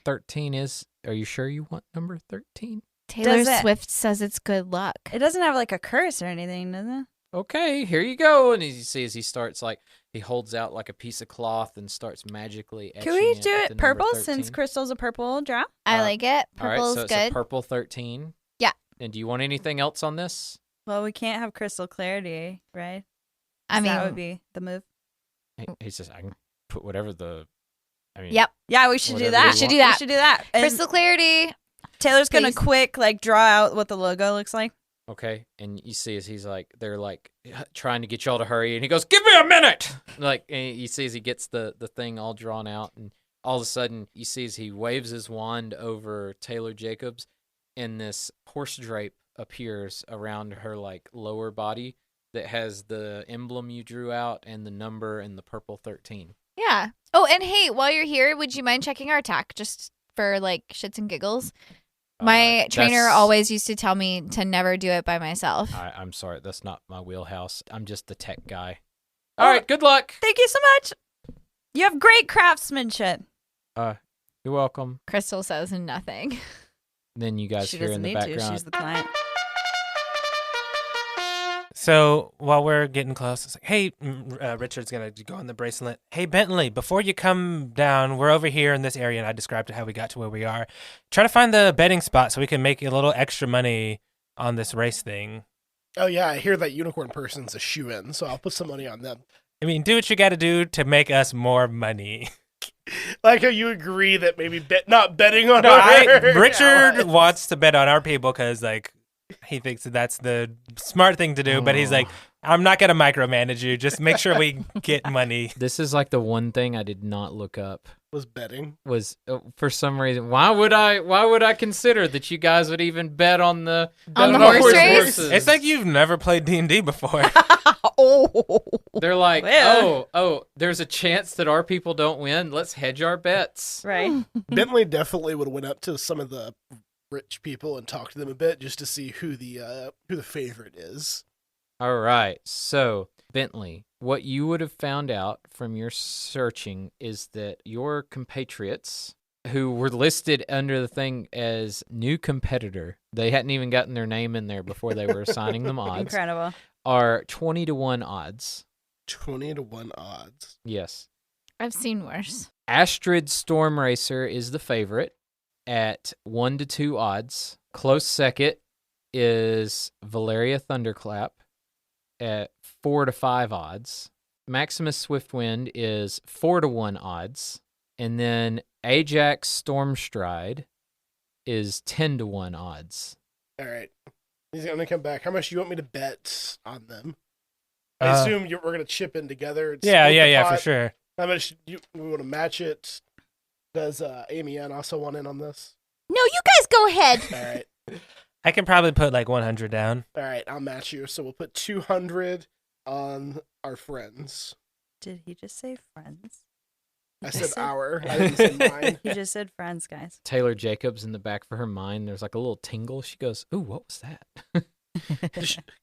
Speaker 5: 13 is, are you sure you want number 13?
Speaker 2: Taylor
Speaker 3: Does it-
Speaker 2: Swift says it's good luck.
Speaker 3: It doesn't have like a curse or anything, does it?
Speaker 5: Okay, here you go. And as you see, as he starts, like, he holds out like a piece of cloth and starts magically etching
Speaker 3: Can we
Speaker 5: it
Speaker 3: do
Speaker 5: at
Speaker 3: it
Speaker 5: the number
Speaker 3: purple
Speaker 5: 13.
Speaker 3: since Krystal's a purple drow?
Speaker 2: I like it.
Speaker 5: All right,
Speaker 2: Purple
Speaker 5: so
Speaker 2: is
Speaker 5: it's a
Speaker 2: good.
Speaker 5: purple 13.
Speaker 2: Yeah.
Speaker 5: And do you want anything else on this?
Speaker 3: Well, we can't have crystal clarity, right?
Speaker 2: I mean,
Speaker 3: that would be the move.
Speaker 5: He says, I can put whatever the, I mean.
Speaker 2: Yep.
Speaker 3: Yeah, we should
Speaker 5: Whatever
Speaker 3: do that.
Speaker 5: you
Speaker 3: We
Speaker 5: want.
Speaker 3: should do that. We should do that. And
Speaker 2: Crystal clarity.
Speaker 3: Taylor's gonna
Speaker 2: please.
Speaker 3: quick like draw out what the logo looks like.
Speaker 5: Okay, and you see as he's like, they're like trying to get y'all to hurry, and he goes, "Give me a minute!" Like, and you see as he gets the thing all drawn out, and all of a sudden you see as he waves his wand over Taylor Jacobs, and this horse drape appears around her like lower body that has the emblem you drew out and the number and the purple 13.
Speaker 2: Yeah. Oh, and hey, while you're here, would you mind checking our attack just for like shits and giggles? My trainer
Speaker 5: That's-
Speaker 2: always used to tell me to never do it by myself.
Speaker 5: I'm sorry, that's not my wheelhouse. I'm just the tech guy.
Speaker 3: Oh.
Speaker 5: All right, good luck.
Speaker 3: Thank you so much. You have great craftsmanship.
Speaker 5: You're welcome.
Speaker 2: Krystal says nothing.
Speaker 5: Then you guys
Speaker 3: She
Speaker 5: hear
Speaker 3: doesn't
Speaker 5: in the
Speaker 3: need to.
Speaker 5: background.
Speaker 3: She's the client.
Speaker 8: So while we're getting close, it's like, hey, Richard's going to go on the bracelet. Hey, Bentley, before you come down, we're over here in this area, and I described how we got to where we are. Try to find the betting spot so we can make a little extra money on this race thing.
Speaker 6: Oh yeah, I hear that unicorn person's a shoe-in, so I'll put some money on them.
Speaker 8: I mean, do what you got to do to make us more money.
Speaker 6: Like how you agree that maybe not betting on
Speaker 8: No,
Speaker 6: our
Speaker 8: Richard
Speaker 6: allies.
Speaker 8: wants to bet on our people because, like, he thinks that's the smart thing to do, but he's like, I'm not going to micromanage you. Just make sure we get money.
Speaker 5: This is like the one thing I did not look up.
Speaker 6: was betting.
Speaker 5: Was for some reason why would I consider that you guys would even bet on the
Speaker 2: On the
Speaker 5: horse
Speaker 2: horse race?
Speaker 5: horses?
Speaker 8: It's like you've never played D&D before.
Speaker 7: Oh.
Speaker 5: They're like,
Speaker 3: Well.
Speaker 5: oh, there's a chance that our people don't win. Let's hedge our bets.
Speaker 3: Right.
Speaker 6: Bentley definitely would have went up to some of the rich people and talked to them a bit just to see who the favorite is.
Speaker 5: All right. So, Bentley, what you would have found out from your searching is that your compatriots who were listed under the thing as new competitor, they hadn't even gotten their name in there before they were assigning them odds,
Speaker 3: Incredible.
Speaker 5: are 20-1 odds.
Speaker 6: 20-1 odds.
Speaker 5: Yes.
Speaker 2: I've seen worse.
Speaker 5: Astrid Storm Racer is the favorite at 1-2 odds. Close second is Valeria Thunderclap at 4-5 odds. Maximus Swiftwind is 4-1 odds. And then Ajax Stormstride is 10-1 odds.
Speaker 6: All right. He's going to come back. How much do you want me to bet on them? I assume we're going to chip in together. And split the
Speaker 8: Yeah, for
Speaker 6: pot.
Speaker 8: sure.
Speaker 6: How much we want to match it? Does Amy Ann also want in on this?
Speaker 7: No, you guys go ahead.
Speaker 6: All right.
Speaker 8: I can probably put like 100 down.
Speaker 6: All right, I'll match you. So we'll put 200 on our friends.
Speaker 3: Did he just say friends?
Speaker 6: I said our. I didn't say mine.
Speaker 3: He just said friends, guys.
Speaker 5: Taylor Jacobs in the back for her mind, there's like a little tingle. She goes, ooh, what was that?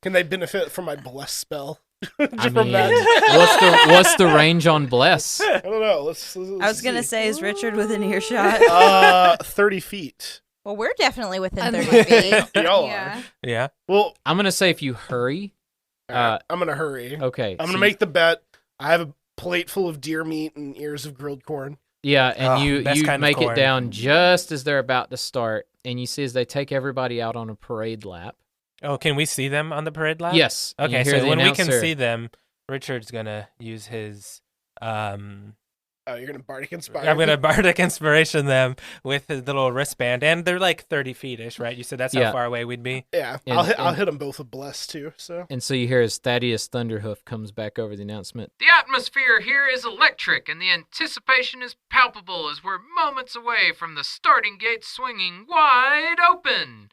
Speaker 6: Can they benefit from my bless spell?
Speaker 5: I
Speaker 6: From
Speaker 5: mean,
Speaker 6: that?
Speaker 5: what's the range on bless?
Speaker 6: I don't know. Let's
Speaker 3: I was gonna say, is Richard within earshot?
Speaker 6: 30 feet.
Speaker 7: Well, we're definitely within
Speaker 2: Um,
Speaker 7: 30 feet.
Speaker 6: Y'all
Speaker 2: Yeah.
Speaker 8: Yeah.
Speaker 6: are. Well,
Speaker 5: I'm going to say if you hurry.
Speaker 6: I'm going to hurry.
Speaker 5: Okay.
Speaker 6: I'm going
Speaker 5: so
Speaker 6: to make the bet. I have a plate full of deer meat and ears of grilled corn.
Speaker 5: Yeah, and you
Speaker 8: best kind of
Speaker 5: make it
Speaker 8: corn.
Speaker 5: down just as they're about to start, and you see as they take everybody out on a parade lap.
Speaker 8: Oh, can we see them on the parade lap?
Speaker 5: Yes. and you
Speaker 8: Okay,
Speaker 5: hear
Speaker 8: so
Speaker 5: the
Speaker 8: when we can
Speaker 5: announcer.
Speaker 8: see them, Richard's going to use his
Speaker 6: Oh, you're going to bardic inspire?
Speaker 8: I'm going to bardic inspiration them with a little wristband. And they're like 30 feet-ish, right? You said that's how far away we'd be?
Speaker 6: Yeah.
Speaker 5: And-
Speaker 6: I'll hit them both with bless, too. So.
Speaker 5: And so you hear as Thaddeus Thunderhoof comes back over the announcement.
Speaker 4: The atmosphere here is electric, and the anticipation is palpable as we're moments away from the starting gate swinging wide open.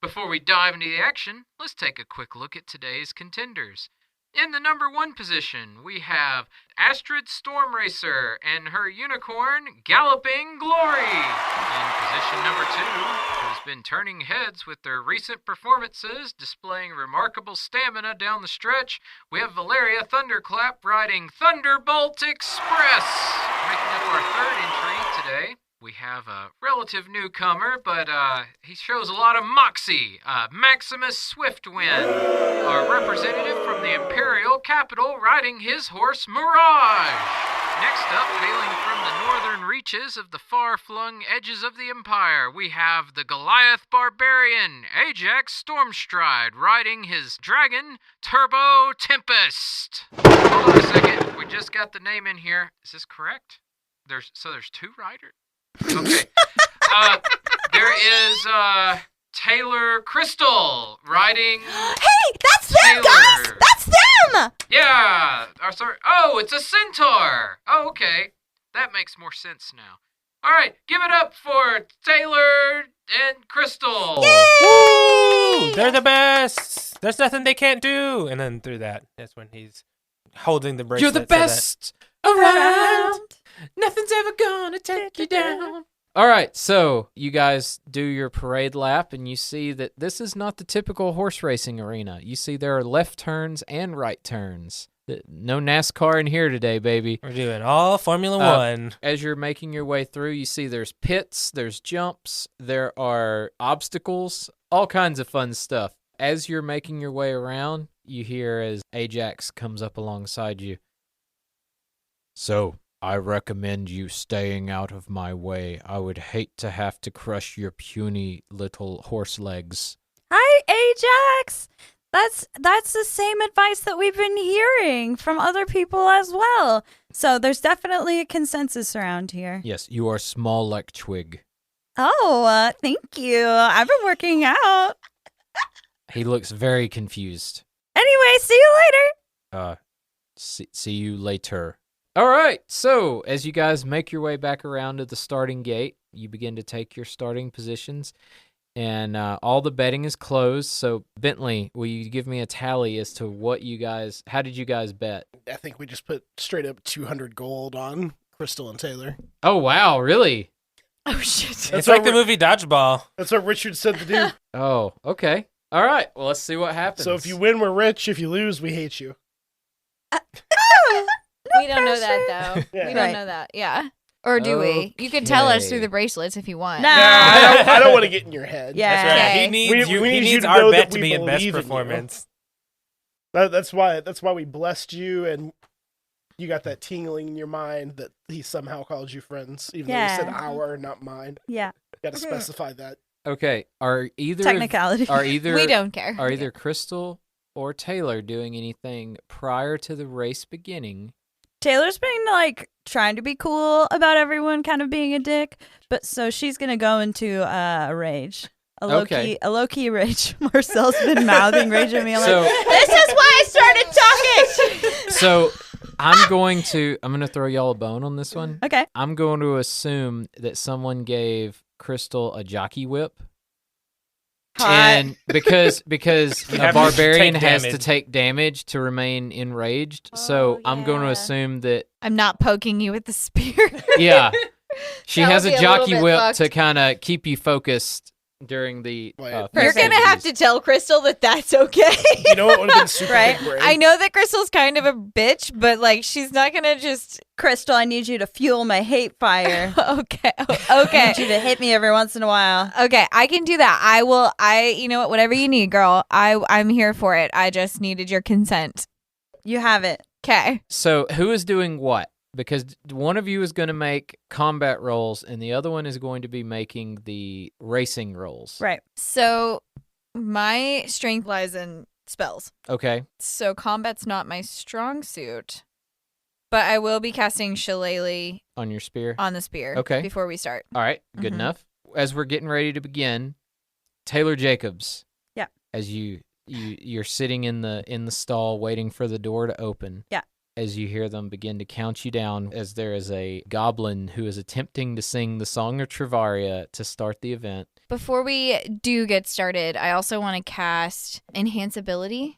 Speaker 4: Before we dive into the action, let's take a quick look at today's contenders. In the number 1 position, we have Astrid Storm Racer and her unicorn, Galloping Glory. In position number 2, who's been turning heads with their recent performances, displaying remarkable stamina down the stretch, we have Valeria Thunderclap riding Thunderbolt Express. Making up our 3rd entry today, we have a relative newcomer, but he shows a lot of moxie. Maximus Swiftwind, our representative from the Imperial capital, riding his horse Mirage. Next up, hailing from the northern reaches of the far-flung edges of the Empire, we have the Goliath Barbarian, Ajax Stormstride, riding his dragon, Turbo Tempest. Hold on a second, we just got the name in here. Is this correct? There's 2 riders? Okay. There is Taylor Krystal riding.
Speaker 7: Hey, that's them,
Speaker 4: Taylor.
Speaker 7: guys! That's them!
Speaker 4: Yeah. Sorry. Oh, it's a centaur. Oh, okay. That makes more sense now. All right, give it up for Taylor and Krystal.
Speaker 8: Woo! They're the best. There's nothing they can't do. And then through that's when he's holding the bracelet.
Speaker 5: You're the best around. Nothing's ever gonna take you down. All right, so you guys do your parade lap, and you see that this is not the typical horse racing arena. You see there are left turns and right turns. No NASCAR in here today, baby.
Speaker 8: We're doing all Formula One.
Speaker 5: As you're making your way through, you see there's pits, there's jumps, there are obstacles, all kinds of fun stuff. As you're making your way around, you hear as Ajax comes up alongside you. So, I recommend you staying out of my way. I would hate to have to crush your puny little horse legs.
Speaker 3: Hi, Ajax. That's the same advice that we've been hearing from other people as well. So there's definitely a consensus around here.
Speaker 5: Yes, you are small like twig.
Speaker 3: Oh, thank you. I've been working out.
Speaker 5: He looks very confused.
Speaker 3: Anyway, see you later.
Speaker 5: See you later. All right, so as you guys make your way back around to the starting gate, you begin to take your starting positions, and all the betting is closed. So, Bentley, will you give me a tally as to how did you guys bet?
Speaker 6: I think we just put straight up 200 gold on Krystal and Taylor.
Speaker 5: Oh, wow, really?
Speaker 2: Oh, shit.
Speaker 8: It's like the movie Dodgeball.
Speaker 6: That's what Richard said to do.
Speaker 5: Oh, okay. All right, well, let's see what happens.
Speaker 6: So if you win, we're rich. If you lose, we hate you.
Speaker 2: We don't know that, though.
Speaker 6: Yeah.
Speaker 2: We don't know that. Yeah. Or do we? You can tell us
Speaker 5: Okay.
Speaker 2: through the bracelets if you want.
Speaker 3: No.
Speaker 6: I don't want to get in your head.
Speaker 3: Yeah.
Speaker 8: That's right.
Speaker 2: Okay.
Speaker 8: He needs,
Speaker 6: We
Speaker 8: he
Speaker 6: need you
Speaker 8: needs
Speaker 6: to
Speaker 8: our
Speaker 6: know
Speaker 8: bet
Speaker 6: that
Speaker 8: to
Speaker 6: we
Speaker 8: be in best
Speaker 6: believe in you.
Speaker 8: performance.
Speaker 6: That's why we blessed you, and you got that tingling in your mind that he somehow called you friends, even though he said
Speaker 3: Yeah.
Speaker 6: our, not mine.
Speaker 3: Yeah.
Speaker 6: Got to specify that.
Speaker 5: Okay, are either
Speaker 3: Technicality.
Speaker 2: We don't care.
Speaker 5: Are either Krystal or Taylor doing anything prior to the race beginning?
Speaker 3: Taylor's been trying to be cool about everyone kind of being a dick, but so she's gonna go into a rage. A low key rage. Marcel's been mouthing rage at me. I'm
Speaker 5: So-
Speaker 3: like, this is why I started talking.
Speaker 5: So I'm going to throw y'all a bone on this one.
Speaker 3: Okay.
Speaker 5: I'm going to assume that someone gave Krystal a jockey whip.
Speaker 3: Hot.
Speaker 5: And because
Speaker 8: You
Speaker 5: a
Speaker 8: have to
Speaker 5: barbarian
Speaker 8: take
Speaker 5: has to
Speaker 8: damage.
Speaker 5: take damage to remain enraged, so I'm going to
Speaker 2: yeah.
Speaker 5: assume that
Speaker 2: I'm not poking you with the spear.
Speaker 5: yeah, she
Speaker 2: That
Speaker 5: has
Speaker 2: would
Speaker 5: a
Speaker 2: be a little
Speaker 5: jockey
Speaker 2: bit
Speaker 5: whip
Speaker 2: fucked.
Speaker 5: to kind of keep you focused during the.
Speaker 6: Wait,
Speaker 2: You're going to have to tell Krystal that that's okay.
Speaker 6: You know what would have been super
Speaker 3: Right?
Speaker 6: big brain?
Speaker 2: I know that Krystal's kind of a bitch, but she's not going to just.
Speaker 3: Krystal, I need you to fuel my hate fire.
Speaker 2: Okay.
Speaker 3: I
Speaker 2: Okay.
Speaker 3: need you to hit me every once in a while.
Speaker 2: Okay, I can do that. You know what, whatever you need, girl. I'm here for it. I just needed your consent.
Speaker 3: You have it.
Speaker 2: Okay.
Speaker 5: So who is doing what? Because one of you is going to make combat rolls, and the other one is going to be making the racing rolls.
Speaker 3: Right.
Speaker 2: So my strength lies in spells.
Speaker 5: Okay.
Speaker 2: So combat's not my strong suit. But I will be casting Shillelagh
Speaker 5: On your spear?
Speaker 2: on the spear
Speaker 5: Okay.
Speaker 2: before we start.
Speaker 5: All right, good
Speaker 2: Mhm.
Speaker 5: enough. As we're getting ready to begin, Taylor Jacobs.
Speaker 3: Yeah.
Speaker 5: As you're sitting in the stall waiting for the door to open.
Speaker 3: Yeah.
Speaker 5: As you hear them begin to count you down, as there is a goblin who is attempting to sing the Song of Travaria to start the event.
Speaker 2: Before we do get started, I also want to cast Enhance Ability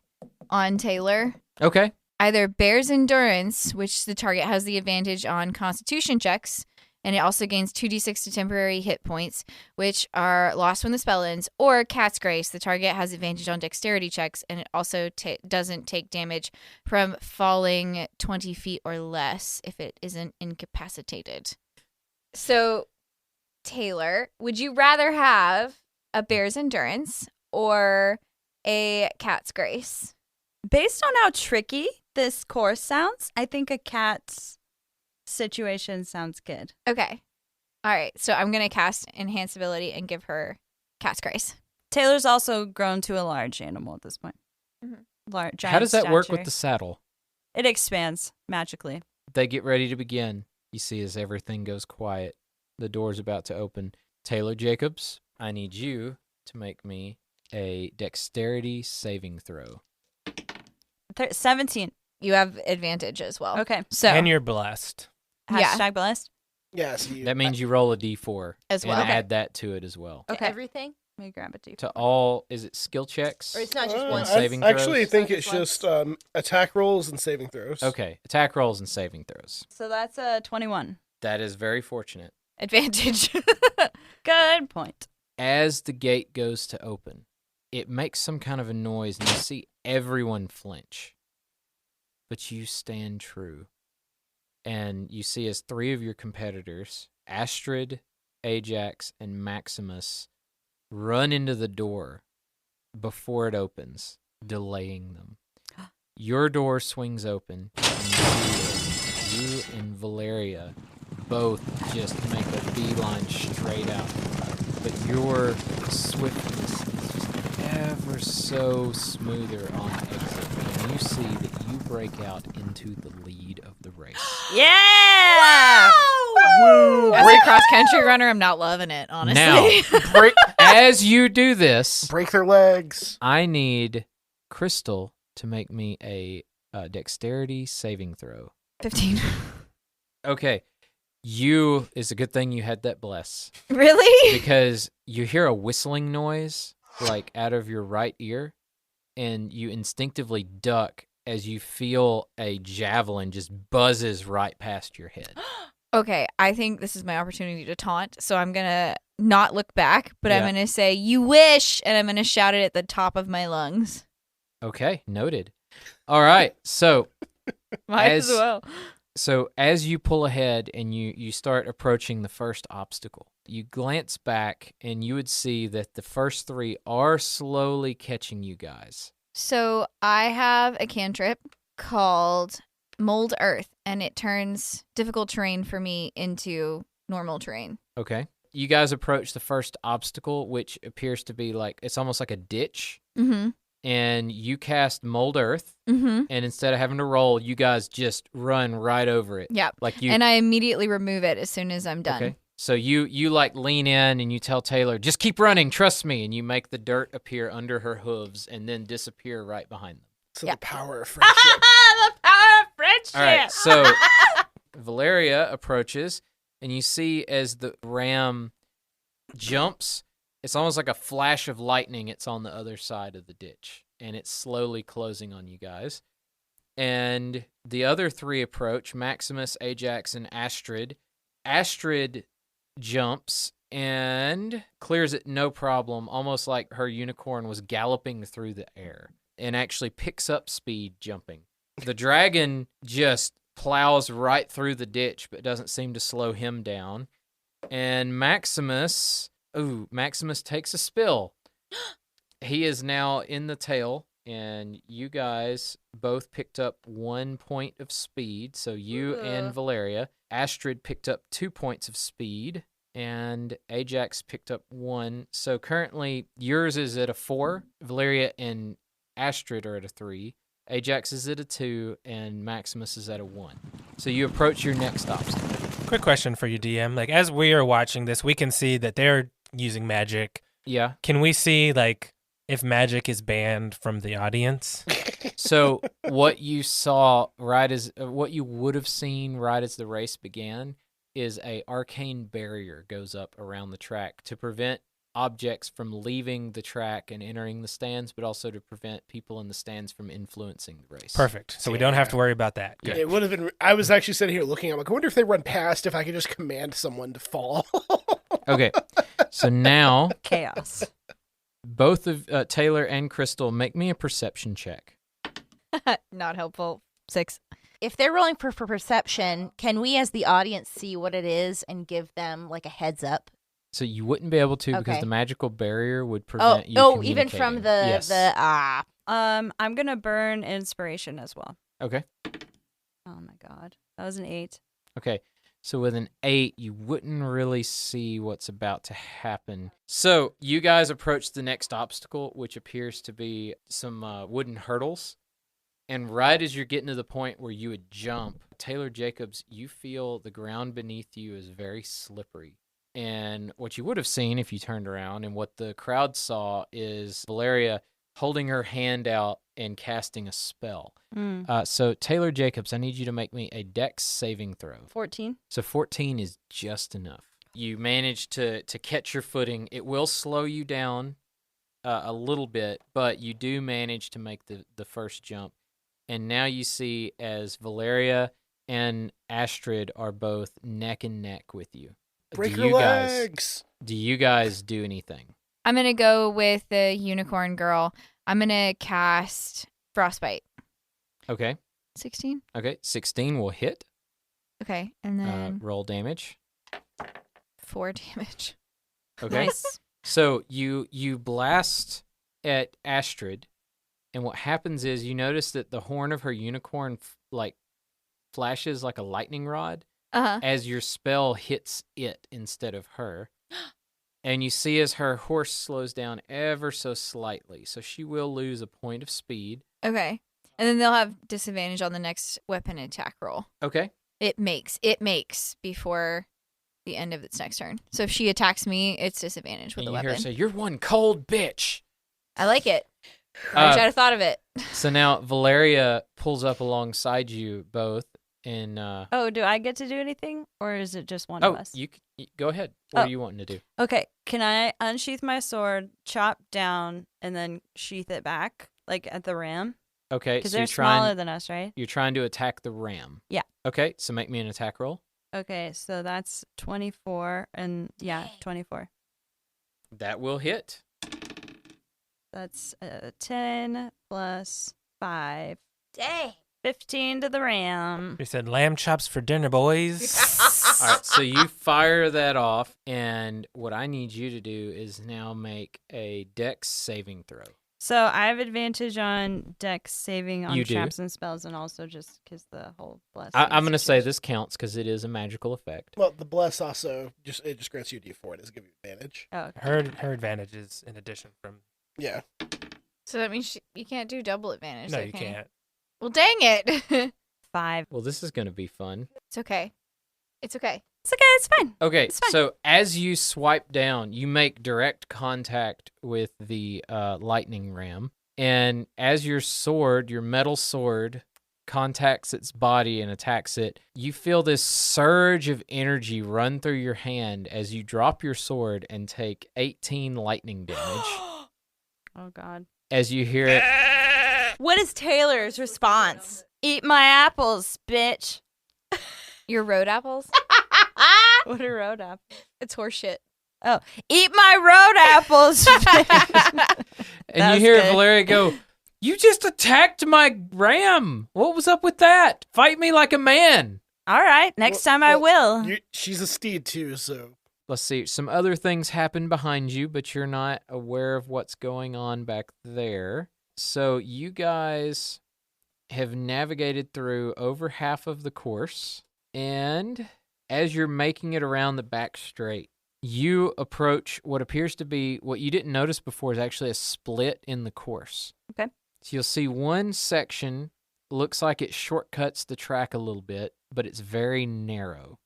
Speaker 2: on Taylor.
Speaker 5: Okay.
Speaker 2: Either Bear's Endurance, which the target has the advantage on Constitution checks, and it also gains 2d6 to temporary hit points, which are lost when the spell ends, or Cat's Grace, the target has advantage on Dexterity checks, and it also doesn't take damage from falling 20 feet or less if it isn't incapacitated. So, Taylor, would you rather have a Bear's Endurance or a Cat's Grace?
Speaker 3: Based on how tricky this course sounds, I think a cat's situation sounds good.
Speaker 2: Okay. All right. So I'm going to cast Enhance Ability and give her Cat's Grace.
Speaker 3: Taylor's also grown to a large animal at this point.
Speaker 2: Mhm.
Speaker 3: Giant
Speaker 5: How does that work
Speaker 3: stature.
Speaker 5: with the saddle?
Speaker 3: It expands magically.
Speaker 5: They get ready to begin. You see as everything goes quiet, the door's about to open. Taylor Jacobs, I need you to make me a dexterity saving throw.
Speaker 3: 17.
Speaker 2: You have advantage as well.
Speaker 3: Okay.
Speaker 2: So,
Speaker 8: And you're blessed.
Speaker 2: Yeah.
Speaker 3: Hashtag blessed.
Speaker 6: Yeah, so
Speaker 5: That means you roll a d4
Speaker 2: As well.
Speaker 5: and
Speaker 2: Okay.
Speaker 5: add that to it as well.
Speaker 7: To
Speaker 3: Okay.
Speaker 7: everything?
Speaker 3: Let me grab a D.
Speaker 5: To all, is it skill checks?
Speaker 7: Or it's not just
Speaker 6: Uh,
Speaker 7: one
Speaker 5: I-
Speaker 6: I
Speaker 5: saving
Speaker 6: actually
Speaker 5: throws?
Speaker 6: think
Speaker 7: Not
Speaker 6: it's
Speaker 7: just one.
Speaker 6: just attack rolls and saving throws.
Speaker 5: Okay, attack rolls and saving throws.
Speaker 3: So that's a 21.
Speaker 5: That is very fortunate.
Speaker 2: advantage.
Speaker 3: Good point.
Speaker 5: As the gate goes to open, it makes some kind of a noise, and you see everyone flinch. But you stand true. And you see as three of your competitors, Astrid, Ajax, and Maximus, run into the door before it opens, delaying them. Your door swings open, and you and Valeria both just make a beeline straight out. But your swiftness is just ever so smoother on exit, and you see that you break out into the lead of the race.
Speaker 3: Yeah!
Speaker 6: Woo!
Speaker 2: As a cross-country runner, I'm not loving it, honestly.
Speaker 5: Now, as you do this,
Speaker 6: Break their legs.
Speaker 5: I need Krystal to make me a dexterity saving throw.
Speaker 2: 15.
Speaker 5: Okay, it's a good thing you had that bless,
Speaker 2: Really?
Speaker 5: because you hear a whistling noise like out of your right ear, and you instinctively duck as you feel a javelin just buzzes right past your head.
Speaker 2: Okay, I think this is my opportunity to taunt, so I'm going to not look back, but I'm
Speaker 5: Yeah.
Speaker 2: going to say, "You wish," and I'm going to shout it at the top of my lungs.
Speaker 5: Okay, noted. All right, so
Speaker 2: Might
Speaker 5: As-
Speaker 2: as well.
Speaker 5: So as you pull ahead and you start approaching the first obstacle, you glance back and you would see that the first three are slowly catching you guys.
Speaker 2: So I have a cantrip called Mold Earth, and it turns difficult terrain for me into normal terrain.
Speaker 5: Okay. You guys approach the first obstacle, which appears to be it's almost like a ditch,
Speaker 2: Mm-hmm.
Speaker 5: and you cast Mold Earth,
Speaker 2: Mm-hmm.
Speaker 5: and instead of having to roll, you guys just run right over it.
Speaker 2: Yep.
Speaker 5: Like you.
Speaker 2: And I immediately remove it as soon as I'm done.
Speaker 5: Okay. So you lean in and you tell Taylor, just keep running, trust me, and you make the dirt appear under her hooves and then disappear right behind them.
Speaker 6: So
Speaker 2: Yeah.
Speaker 6: the power of friendship.
Speaker 7: The power of friendship.
Speaker 5: All right, so Valeria approaches, and you see as the ram jumps, it's almost like a flash of lightning. It's on the other side of the ditch, and it's slowly closing on you guys. And the other three approach, Maximus, Ajax, and Astrid. Astrid jumps and clears it no problem, almost like her unicorn was galloping through the air, and actually picks up speed jumping. The dragon just plows right through the ditch, but doesn't seem to slow him down. And Maximus takes a spill. He is now in the tail, and you guys both picked up 1 point of speed. So you and Valeria. Astrid picked up 2 points of speed, and Ajax picked up 1. So currently yours is at a 4. Valeria and Astrid are at a 3. Ajax is at a 2, and Maximus is at a 1. So you approach your next obstacle.
Speaker 8: Quick question for you, DM. Like, as we are watching this, we can see that they're using magic.
Speaker 5: Yeah.
Speaker 8: Can we see, like, if magic is banned from the audience?
Speaker 5: So what you saw what you would have seen right as the race began is a arcane barrier goes up around the track to prevent objects from leaving the track and entering the stands, but also to prevent people in the stands from influencing the race.
Speaker 8: Perfect. So we don't have to worry about that. Good.
Speaker 6: It would have been. I was actually sitting here looking. I'm like, I wonder if they run past. If I could just command someone to fall.
Speaker 5: Okay. So now
Speaker 3: Chaos.
Speaker 5: both of Taylor and Krystal, make me a perception check.
Speaker 2: Not helpful. 6.
Speaker 7: If they're rolling for perception, can we as the audience see what it is and give them like a heads up?
Speaker 5: So you wouldn't be able to because
Speaker 7: Okay.
Speaker 5: the magical barrier would prevent you
Speaker 7: Even from
Speaker 5: communicating. Yes.
Speaker 3: I'm gonna burn inspiration as well.
Speaker 5: Okay.
Speaker 3: Oh my god, that was an 8.
Speaker 5: Okay. So with an 8, you wouldn't really see what's about to happen. So you guys approach the next obstacle, which appears to be some wooden hurdles. And right as you're getting to the point where you would jump, Taylor Jacobs, you feel the ground beneath you is very slippery. And what you would have seen if you turned around and what the crowd saw is Valeria holding her hand out and casting a spell. So Taylor Jacobs, I need you to make me a Dex saving throw.
Speaker 3: 14.
Speaker 5: So 14 is just enough. You manage to catch your footing. It will slow you down a little bit, but you do manage to make the first jump. And now you see as Valeria and Astrid are both neck and neck with you.
Speaker 6: Break your legs.
Speaker 5: Do you guys do anything?
Speaker 2: I'm going to go with the unicorn girl. I'm going to cast Frostbite.
Speaker 5: Okay.
Speaker 2: 16?
Speaker 5: Okay. 16 will hit.
Speaker 2: Okay. And then
Speaker 5: Roll damage.
Speaker 2: 4 damage.
Speaker 5: Okay.
Speaker 3: Nice.
Speaker 5: So you blast at Astrid, and what happens is you notice that the horn of her unicorn flashes like a lightning rod
Speaker 2: Uh-huh.
Speaker 5: as your spell hits it instead of her. And you see as her horse slows down ever so slightly, so she will lose a point of speed.
Speaker 2: Okay. And then they'll have disadvantage on the next weapon attack roll.
Speaker 5: Okay.
Speaker 2: It makes before the end of its next turn. So if she attacks me, it's disadvantage with
Speaker 5: And
Speaker 2: the
Speaker 5: you hear her
Speaker 2: weapon.
Speaker 5: say, "You're one cold bitch."
Speaker 2: I like it. I wish I'd have thought of it.
Speaker 5: So now Valeria pulls up alongside you both, and
Speaker 3: Oh, do I get to do anything, or is it just one of us?
Speaker 5: you go ahead. What
Speaker 3: Oh.
Speaker 5: are you wanting to do?
Speaker 3: Okay, can I unsheath my sword, chop down, and then sheath it back, like at the ram?
Speaker 5: Okay,
Speaker 3: Because
Speaker 5: so
Speaker 3: they're
Speaker 5: you're
Speaker 3: smaller than us, right?
Speaker 5: trying to attack the ram.
Speaker 3: Yeah.
Speaker 5: Okay, so make me an attack roll.
Speaker 3: Okay, so that's 24, and yeah, 24.
Speaker 5: That will hit.
Speaker 3: That's 10 plus 5.
Speaker 7: Dang.
Speaker 3: 15 to the ram.
Speaker 8: We said lamb chops for dinner, boys.
Speaker 5: All right, so you fire that off, and what I need you to do is now make a Dex saving throw.
Speaker 3: So I have advantage on Dex saving on
Speaker 5: You do.
Speaker 3: traps and spells, and also just because the whole blessing.
Speaker 5: I'm going to say
Speaker 3: situation.
Speaker 5: this counts because it is a magical effect.
Speaker 6: Well, the bless also just grants you a D4. It doesn't give you advantage.
Speaker 3: Oh, okay.
Speaker 8: Her advantage is in addition from.
Speaker 6: Yeah.
Speaker 2: So that means you can't do double advantage.
Speaker 8: No,
Speaker 2: though,
Speaker 8: you
Speaker 2: can
Speaker 8: can't.
Speaker 2: Well, dang it.
Speaker 3: 5.
Speaker 5: Well, this is going to be fun.
Speaker 2: It's okay. It's okay.
Speaker 3: It's okay. It's fine.
Speaker 5: Okay,
Speaker 3: It's fine.
Speaker 5: so as you swipe down, you make direct contact with the lightning ram. And as your metal sword, contacts its body and attacks it, you feel this surge of energy run through your hand as you drop your sword and take 18 lightning damage.
Speaker 3: Oh, God.
Speaker 5: As you hear it,
Speaker 7: What is Taylor's response?
Speaker 3: Eat my apples, bitch.
Speaker 2: Your road apples?
Speaker 3: What a road apple.
Speaker 2: It's horseshit.
Speaker 3: Eat my road apples, bitch.
Speaker 5: and
Speaker 3: That
Speaker 5: you
Speaker 3: was
Speaker 5: hear
Speaker 3: good.
Speaker 5: Valeria go, "You just attacked my ram. What was up with that? Fight me like a man."
Speaker 3: All right. Next time I will.
Speaker 6: She's a steed too, so
Speaker 5: Let's see. Some other things happen behind you, but you're not aware of what's going on back there. So you guys have navigated through over half of the course, and as you're making it around the back straight, you approach what appears to be what you didn't notice before is actually a split in the course.
Speaker 3: Okay.
Speaker 5: So you'll see one section looks like it shortcuts the track a little bit, but it's very narrow.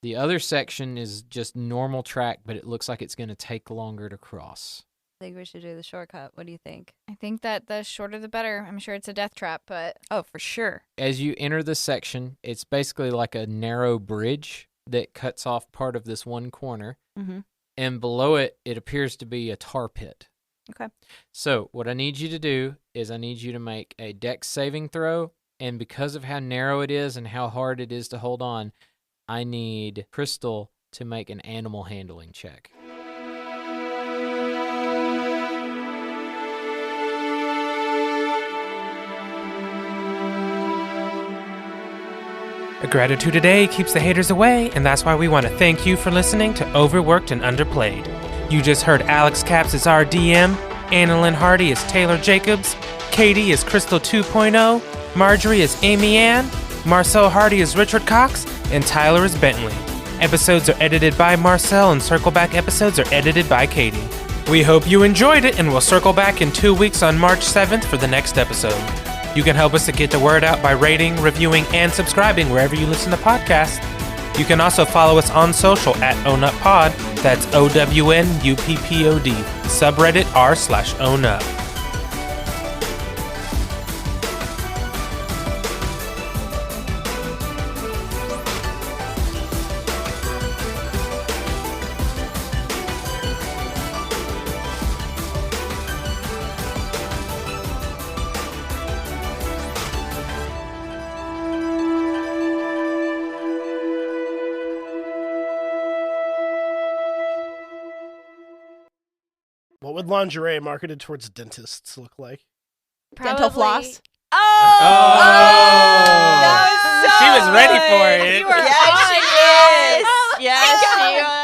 Speaker 5: The other section is just normal track, but it looks like it's going to take longer to cross.
Speaker 3: I think we should do the shortcut. What do you think?
Speaker 2: I think that the shorter the better. I'm sure it's a death trap, but
Speaker 3: Oh, for sure.
Speaker 5: As you enter the section, it's basically like a narrow bridge that cuts off part of this one corner.
Speaker 3: Mm-hmm.
Speaker 5: And below it, it appears to be a tar pit.
Speaker 3: Okay.
Speaker 5: So what I need you to do is I need you to make a dex saving throw. And because of how narrow it is and how hard it is to hold on, I need Krystal to make an animal handling check.
Speaker 8: A gratitude a day keeps the haters away, and that's why we want to thank you for listening to Overworked and Underplayed. You just heard Alex Capps as our DM, Annalyn Hardy as Taylor Jacobs, Katie as Krystal 2.0, Marjorie as Amy Ann, Marcel Hardy as Richard Cox, and Tyler as Bentley. Episodes are edited by Marcel, and Circle Back episodes are edited by Katie. We hope you enjoyed it, and we'll circle back in 2 weeks on March 7th for the next episode. You can help us to get the word out by rating, reviewing, and subscribing wherever you listen to podcasts. You can also follow us on social at OwnUpPod, that's OWNUPPOD, subreddit r/OwnUp.
Speaker 6: What would lingerie marketed towards dentists look like?
Speaker 7: Dental floss.
Speaker 2: Oh!
Speaker 8: She was ready for it.
Speaker 2: You were
Speaker 7: Yes,
Speaker 2: on
Speaker 7: she
Speaker 2: it.
Speaker 7: is. Yes, she was.